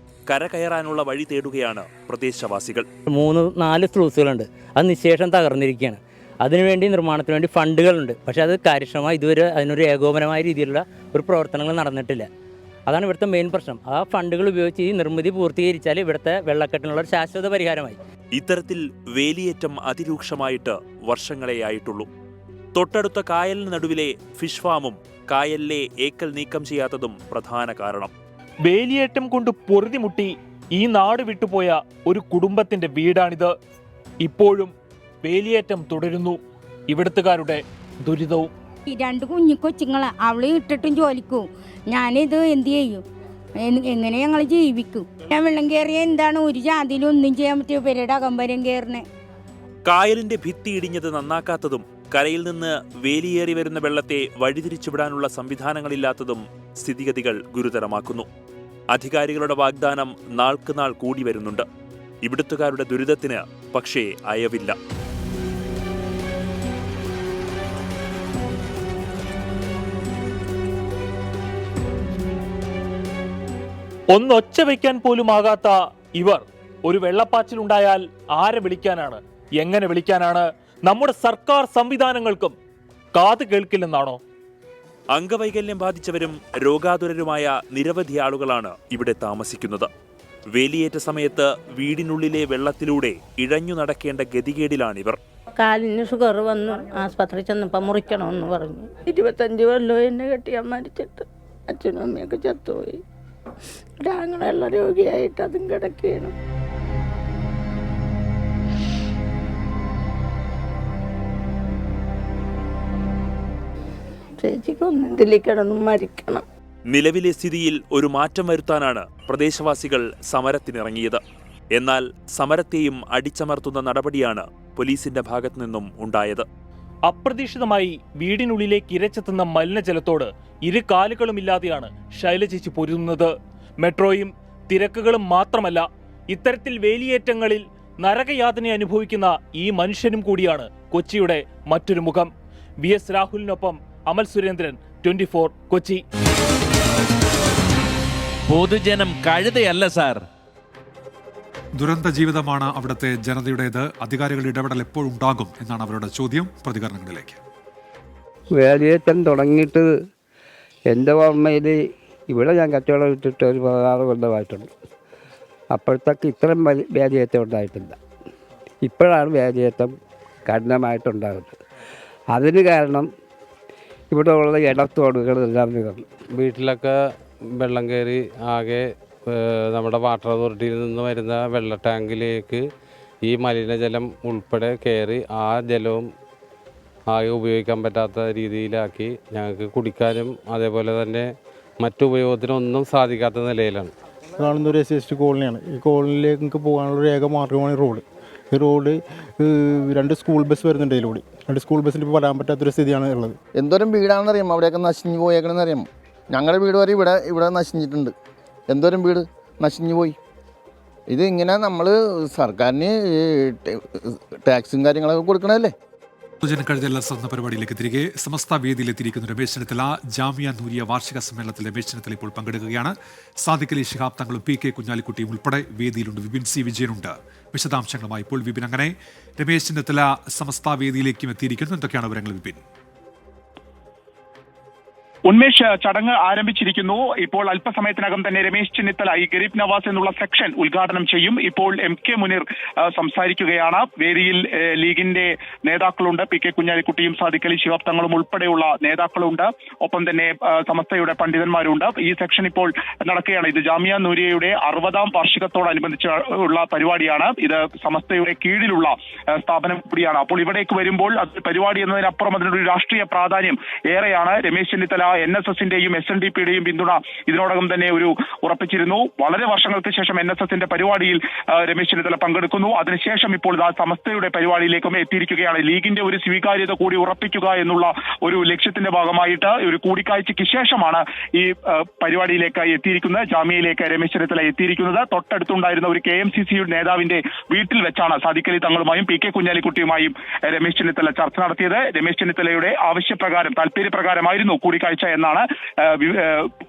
കരകയറാനുള്ള വഴി തേടുകയാണ് പ്രദേശവാസികൾ. 3-4 സ്ലൂസുകളുണ്ട്, അത് നിശേഷം തകർന്നിരിക്കുകയാണ്. അതിനുവേണ്ടി നിർമ്മാണത്തിന് വേണ്ടി ഫണ്ടുകളുണ്ട്, പക്ഷേ അത് കാര്യക്ഷമമായി ഇതുവരെ അതിനൊരു ഏകോപനമായ രീതിയിലുള്ള ഒരു പ്രവർത്തനങ്ങൾ നടന്നിട്ടില്ല. അതാണ് ഇവിടുത്തെ മെയിൻ പ്രശ്നം. ആ ഫണ്ടുകൾ ഉപയോഗിച്ച് ഈ നിർമ്മിതി പൂർത്തീകരിച്ചാൽ ഇവിടുത്തെ വെള്ളക്കെട്ടിനുള്ള ഒരു ശാശ്വത പരിഹാരമായി. ഇത്തരത്തിൽ വേലിയേറ്റം അതിരൂക്ഷമായിട്ട് വർഷങ്ങളെയായിട്ടുള്ളൂ. തൊട്ടടുത്ത കായലിന് നടുവിലെ ഫിഷ് ഫാമും കായലിലെ ഏക്കൽ നീക്കം ചെയ്യാത്തതും പ്രധാന കാരണം. വേലിയേറ്റം കൊണ്ട് പൊറുതിമുട്ടി ഈ നാട് വിട്ടുപോയ ഒരു കുടുംബത്തിന്റെ വീടാണിത്. ഇപ്പോഴും വേലിയേറ്റം തുടരുന്നു. ഇവിടുത്തുകാരുടെ ദുരിതവും. 2 കുഞ്ഞു കൊച്ചുങ്ങളെ അവള് ഇട്ടിട്ടും ജോലിക്കും. ഞാനിത് എന്ത് ചെയ്യും? എങ്ങനെ ഞങ്ങൾ ജീവിക്കും? വെള്ളം കയറിയ എന്താണ് ഒരു ജാതിയിലും ഒന്നും ചെയ്യാൻ പറ്റിയ പേരുടെ അകമ്പരം കയറണേ. കായലിന്റെ ഭിത്തി ഇടിഞ്ഞത് നന്നാക്കാത്തതും കരയിൽ നിന്ന് വേലിയേറി വരുന്ന വെള്ളത്തെ വഴിതിരിച്ചുവിടാനുള്ള സംവിധാനങ്ങളില്ലാത്തതും സ്ഥിതിഗതികൾ ഗുരുതരമാക്കുന്നു. അധികാരികളുടെ വാഗ്ദാനം നാൾക്ക് നാൾ കൂടി വരുന്നുണ്ട്. ഇവിടുത്തുകാരുടെ ദുരിതത്തിന് പക്ഷേ അയവില്ല. ഒന്നൊച്ച വയ്ക്കാൻ പോലും ആകാത്ത ഇവർ ഒരു വെള്ളപ്പാച്ചിലുണ്ടായാൽ ആരെ വിളിക്കാനാണ്, എങ്ങനെ വിളിക്കാനാണ്? നമ്മുടെ സർക്കാർ സംവിധാനങ്ങൾക്കും കാത് കേൾക്കില്ലെന്നാണോ? അംഗവൈകല്യം ബാധിച്ചവരും രോഗാതുരരുമായ നിരവധി ആളുകളാണ് ഇവിടെ താമസിക്കുന്നത്. വേലിയേറ്റ സമയത്ത് വീടിനുള്ളിലെ വെള്ളത്തിലൂടെ ഇഴഞ്ഞു നടക്കേണ്ട ഗതികേടിലാണിവർ. കാലിന് ഷുഗർ വന്നു, ആസ്പത്രി ചെന്നപ്പോൾ മുറിക്കണമെന്ന് പറഞ്ഞു. 25 കൊല്ലം എന്നെ കെട്ടിയാൻ മരിച്ചിട്ട്. അച്ഛനും അമ്മയൊക്കെ ചത്തുപോയി. ഞങ്ങളെല്ലാം രോഗിയായിട്ട് അതും കിടക്കുകയാണ്. ചേച്ചിക്കൊന്നും ഇതിൽ കിടന്നും മരിക്കണം. നിലവിലെ സ്ഥിതിയിൽ ഒരു മാറ്റം വരുത്താനാണ് പ്രദേശവാസികൾ സമരത്തിനിറങ്ങിയത്. എന്നാൽ സമരത്തെയും അടിച്ചമർത്തുന്ന നടപടിയാണ് പോലീസിന്റെ ഭാഗത്തു നിന്നും ഉണ്ടായത്. അപ്രതീക്ഷിതമായി വീടിനുള്ളിലേക്ക് ഇരച്ചെത്തുന്ന മലിനജലത്തോട് ഇരു കാലുകളുമില്ലാതെയാണ് ശൈലചേച്ചി പൊരുതുന്നത്. മെട്രോയും തിരക്കുകളും മാത്രമല്ല, ഇത്തരത്തിൽ വേലിയേറ്റങ്ങളിൽ നരകയാതന അനുഭവിക്കുന്ന ഈ മനുഷ്യനും കൂടിയാണ് കൊച്ചിയുടെ മറ്റൊരു മുഖം. VS രാഹുലിനൊപ്പം അമൽ സുരേന്ദ്രൻ, 24 കൊച്ചി. പൊതുജനം കഴുതയല്ല സാർ. ദുരന്ത ജീവിതമാണ് അവിടുത്തെ ജനതയുടേത്. അധികാരികളുടെ ഇടപെടൽ എപ്പോഴുണ്ടാകും എന്നാണ് അവരുടെ ചോദ്യം. പ്രതികരണങ്ങളിലേക്ക്. വേലിയേറ്റം തുടങ്ങിയിട്ട് എൻ്റെ ഓർമ്മയിൽ ഇവിടെ ഞാൻ കച്ചവടം ഇട്ടിട്ട് ഒരു 16 കൊല്ലമായിട്ടുണ്ട്. അപ്പോഴത്തേക്ക് ഇത്രയും വേലിയേറ്റം ഉണ്ടായിട്ടില്ല. ഇപ്പോഴാണ് വേലിയേറ്റം കഠിനമായിട്ടുണ്ടാകുന്നത്. അതിന് കാരണം ഇവിടെ ഉള്ള ഇടത്തോടുകളെല്ലാം നികർന്നു. വീട്ടിലൊക്കെ വെള്ളം കയറി ആകെ നമ്മുടെ വാട്ടർ അതോറിറ്റിയിൽ നിന്ന് വരുന്ന വെള്ള ടാങ്കിലേക്ക് ഈ മലിനജലം ഉൾപ്പെടെ കയറി ആ ജലവും ആകെ ഉപയോഗിക്കാൻ പറ്റാത്ത രീതിയിലാക്കി. ഞങ്ങൾക്ക് കുടിക്കാനും അതേപോലെ തന്നെ മറ്റുപയോഗത്തിനൊന്നും സാധിക്കാത്ത നിലയിലാണ്. കാണുന്ന ഒരു SC കോളനിയാണ്. ഈ കോളനിയിലേക്ക് പോകാനുള്ള ഏക മാർഗമാണ് ഈ റോഡ്. ഈ റോഡ് 2 സ്കൂൾ ബസ് വരുന്നുണ്ട്. ഇതിലൂടെ 2 സ്കൂൾ ബസ്സിൽ ഇപ്പോൾ വരാൻ പറ്റാത്തൊരു സ്ഥിതിയാണ് ഉള്ളത്. എന്തോരം വീടാണെന്ന് അറിയാമോ? അവിടെയൊക്കെ നശിഞ്ഞു പോയേക്കണെന്ന് അറിയാമോ? ഞങ്ങളുടെ വീട് വരെ ഇവിടെ നശിഞ്ഞിട്ടുണ്ട്. എന്തോരം വീട് നശിഞ്ഞു പോയി. ഇത് ഇങ്ങനെ നമ്മൾ സർക്കാരിന് ടാക്സും കാര്യങ്ങളൊക്കെ കൊടുക്കണമല്ലേ? പൊതുജനക്കഴുതല്ല പരിപാടിയിലേക്ക് തിരികെ. സമസ്ത വേദിയിലെത്തിയിരിക്കുന്ന രമേശ് ചെന്നിത്തല ജാമിയ നൂരിയ വാർഷിക സമ്മേളനത്തിൽ രമേശ് ചെന്നിത്തല ഇപ്പോൾ പങ്കെടുക്കുകയാണ്. സാദിഖ് അലി ശിഹാബ് തങ്ങളും PK കുഞ്ഞാലിക്കുട്ടിയും ഉൾപ്പെടെ വേദിയിലുണ്ട്. വിപിൻ C വിജയനുണ്ട്. വിശദാംശങ്ങളുമായി ഇപ്പോൾ വിപിൻ. അങ്ങനെ രമേശ് ചെന്നിത്തല സമസ്ത വേദിയിലേക്കും എത്തിയിരിക്കുന്നു. എന്തൊക്കെയാണ് വിവരങ്ങൾ വിപിൻ? ഉന്മേഷ്, ചടങ്ങ് ആരംഭിച്ചിരിക്കുന്നു. ഇപ്പോൾ അല്പസമയത്തിനകം തന്നെ രമേശ് ചെന്നിത്തല ഈ ഗരീബ് നവാസ് എന്നുള്ള സെക്ഷൻ ഉദ്ഘാടനം ചെയ്യും. ഇപ്പോൾ MK മുനീർ സംസാരിക്കുകയാണ്. വേദിയിൽ ലീഗിന്റെ നേതാക്കളുണ്ട്. PK കുഞ്ഞാലിക്കുട്ടിയും സാദിഖ് അലി ശിഹാബ് തങ്ങളും ഉൾപ്പെടെയുള്ള നേതാക്കളുണ്ട്. ഒപ്പം തന്നെ സമസ്തയുടെ പണ്ഡിതന്മാരുണ്ട്. ഈ സെക്ഷൻ ഇപ്പോൾ നടക്കുകയാണ്. ഇത് ജാമിയ നൂരിയയുടെ 60ാം വാർഷികത്തോടനുബന്ധിച്ച് ഉള്ള പരിപാടിയാണ്. ഇത് സമസ്തയുടെ കീഴിലുള്ള സ്ഥാപനം കൂടിയാണ്. അപ്പോൾ ഇവിടേക്ക് വരുമ്പോൾ അത് പരിപാടി എന്നതിനപ്പുറം അതിനൊരു രാഷ്ട്രീയ പ്രാധാന്യം ഏറെയാണ്. രമേശ് ചെന്നിത്തല NSSന്റെയും SNDPയുടെയും പിന്തുണ ഇതിനോടകം തന്നെ ഉറപ്പിച്ചിരുന്നു. വളരെ വർഷങ്ങൾക്ക് ശേഷം NSSന്റെ പരിപാടിയിൽ രമേശ് ചെന്നിത്തല പങ്കെടുക്കുന്നു. അതിനുശേഷം ഇപ്പോൾ സമസ്തയുടെ പരിപാടിയിലേക്കും എത്തിയിരിക്കുകയാണ്. ലീഗിന്റെ ഒരു സ്വീകാര്യത കൂടി ഉറപ്പിക്കുക എന്നുള്ള ഒരു ലക്ഷ്യത്തിന്റെ ഭാഗമായിട്ട് ഒരു കൂടിക്കാഴ്ചയ്ക്ക് ശേഷമാണ് ഈ പരിപാടിയിലേക്ക് എത്തിയിരിക്കുന്നത്. ജാമ്യയിലേക്ക് രമേശ് ചെന്നിത്തല എത്തിയിരിക്കുന്നത്. തൊട്ടടുത്തുണ്ടായിരുന്ന ഒരു KMCC നേതാവിന്റെ വീട്ടിൽ വെച്ചാണ് സാദിഖ് അലി തങ്ങളുമായും PK കുഞ്ഞാലിക്കുട്ടിയുമായും രമേശ് ചെന്നിത്തല ചർച്ച നടത്തിയത്. രമേശ് ചെന്നിത്തലയുടെ ആവശ്യപ്രകാരം, താല്പര്യപ്രകാരമായിരുന്നു കൂടിക്കാഴ്ച എന്നാണ്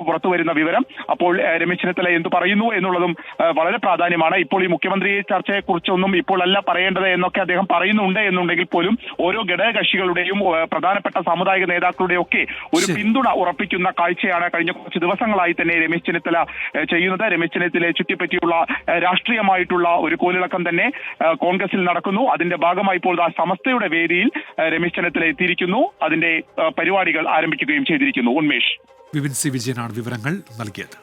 പുറത്തുവരുന്ന വിവരം. അപ്പോൾ രമേശ് ചെന്നിത്തല എന്ത് പറയുന്നു എന്നുള്ളതും വളരെ പ്രാധാന്യമാണ്. ഇപ്പോൾ ഈ മുഖ്യമന്ത്രി ചർച്ചയെക്കുറിച്ചൊന്നും ഇപ്പോൾ അല്ല പറയേണ്ടത് എന്നൊക്കെ അദ്ദേഹം പറയുന്നുണ്ട് എന്നുണ്ടെങ്കിൽ പോലും ഓരോ ഘടകകക്ഷികളുടെയും പ്രധാനപ്പെട്ട സാമുദായിക നേതാക്കളുടെയും ഒക്കെ ഒരു പിന്തുണ ഉറപ്പിക്കുന്ന കാഴ്ചയാണ് കഴിഞ്ഞ കുറച്ച് ദിവസങ്ങളായി തന്നെ രമേശ് ചെന്നിത്തല ചെയ്യുന്നത്. രമേശ് ചെന്നിത്തലയെ ചുറ്റിപ്പറ്റിയുള്ള രാഷ്ട്രീയമായിട്ടുള്ള ഒരു കോലിളക്കം തന്നെ കോൺഗ്രസിൽ നടക്കുന്നു. അതിന്റെ ഭാഗമായി ഇപ്പോൾ സമസ്തയുടെ വേദിയിൽ രമേശ് ചെന്നിത്തല എത്തിയിരിക്കുന്നു. അതിന്റെ പരിപാടികൾ ആരംഭിക്കുകയും ചെയ്തിരിക്കുന്നു. ഉന്മേഷ്. വിപിൻ C വിജയനാണ് വിവരങ്ങൾ നൽകിയത്.